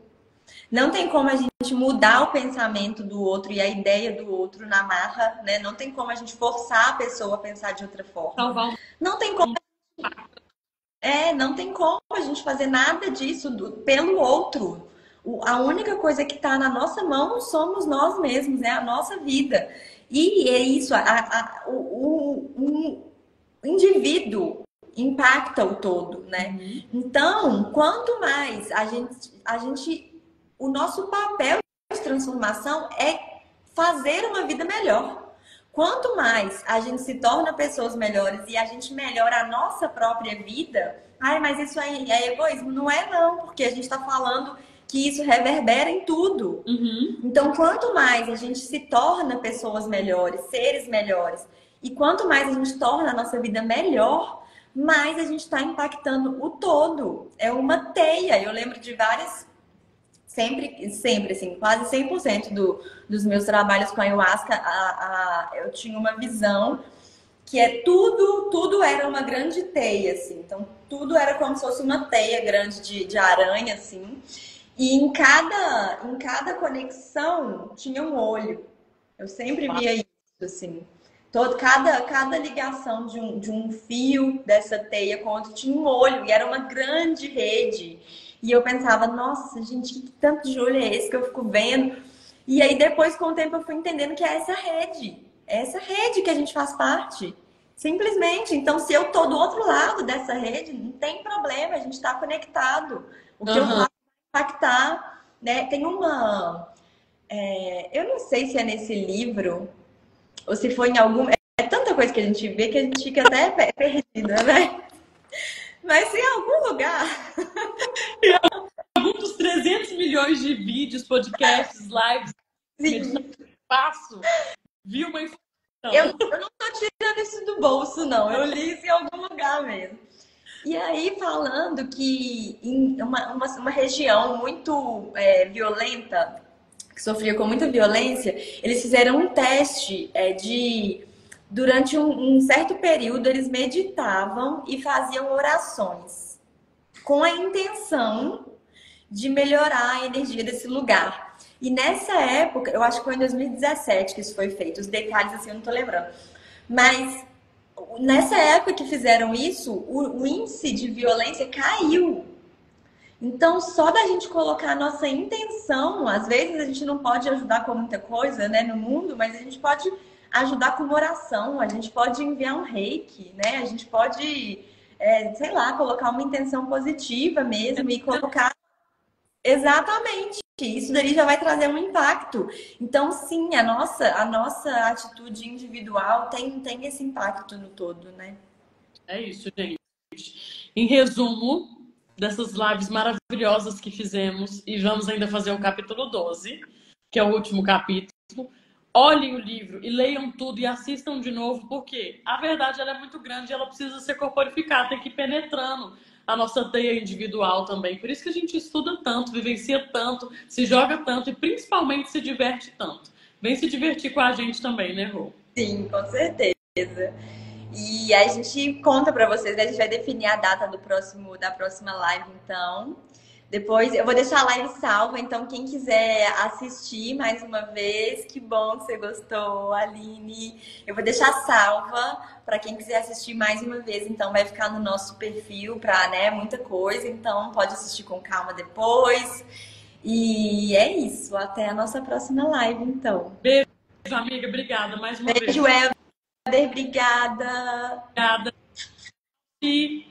Não tem como a gente mudar o pensamento do outro e a ideia do outro na marra, né? Não tem como a gente forçar a pessoa a pensar de outra forma. Não tem como. Não tem como a gente fazer nada disso pelo outro. A única coisa que está na nossa mão somos nós mesmos, é a nossa vida. E é isso, o indivíduo impacta o todo, né? Então, quanto mais a gente, o nosso papel de transformação é fazer uma vida melhor. Quanto mais a gente se torna pessoas melhores e a gente melhora a nossa própria vida, ai, mas isso aí é egoísmo? Não é não, porque a gente está falando que isso reverbera em tudo. Então, quanto mais a gente se torna pessoas melhores, seres melhores, e quanto mais a gente torna a nossa vida melhor, mais a gente está impactando o todo. É uma teia. Eu lembro de várias, sempre assim, quase 100% dos meus trabalhos com a ayahuasca, eu tinha uma visão que tudo era uma grande teia, assim. Então, tudo era como se fosse uma teia grande de aranha, assim. E em cada conexão tinha um olho. Eu sempre via isso, assim. Cada ligação de um fio dessa teia com outro tinha um olho. E era uma grande rede. E eu pensava, nossa, gente, que tanto de olho é esse que eu fico vendo? E aí depois, com o tempo, eu fui entendendo que é essa rede que a gente faz parte. Simplesmente. Então, se eu tô do outro lado dessa rede, não tem problema, a gente está conectado. O que eu Aham. faço vai impactar, né? Tem uma. Eu não sei se é nesse livro ou se foi em algum. É tanta coisa que a gente vê que a gente fica até perdida, né? Mas em algum lugar. Algum dos 300 milhões de vídeos, podcasts, lives, meditação Sim, que eu faço, vi uma eu informação. não tô tirando isso do bolso, não. Eu li isso em algum lugar mesmo. E aí, falando que em uma região muito violenta, que sofria com muita violência, eles fizeram um teste durante um certo período, eles meditavam e faziam orações com a intenção de melhorar a energia desse lugar. E nessa época, eu acho que foi em 2017 que isso foi feito, os detalhes assim eu não tô lembrando. Mas nessa época que fizeram isso, o índice de violência caiu. Então, só da gente colocar a nossa intenção, às vezes a gente não pode ajudar com muita coisa, né, no mundo, mas a gente pode ajudar com uma oração, a gente pode enviar um reiki, né, a gente pode, sei lá, colocar uma intenção positiva mesmo e colocar exatamente. Isso daí já vai trazer um impacto. Então, sim, a nossa atitude individual tem esse impacto no todo, né? É isso, gente. Em resumo dessas lives maravilhosas que fizemos, e vamos ainda fazer o capítulo 12, que é o último capítulo. Olhem o livro e leiam tudo e assistam de novo, porque a verdade ela é muito grande e ela precisa ser corporificada, tem que ir penetrando a nossa teia individual também. Por isso que a gente estuda tanto, vivencia tanto, se joga tanto e principalmente se diverte tanto. Vem se divertir com a gente também, né, Rô? Sim, com certeza. E a gente conta pra vocês, né? A gente vai definir a data da próxima live, então. Depois eu vou deixar a live salva, então quem quiser assistir mais uma vez, que bom que você gostou, Aline. Eu vou deixar salva para quem quiser assistir mais uma vez, então vai ficar no nosso perfil para, né, muita coisa, então pode assistir com calma depois. E é isso, até a nossa próxima live, então. Beijo, amiga. Obrigada mais uma Beijo, vez. Helder, obrigada. Obrigada. E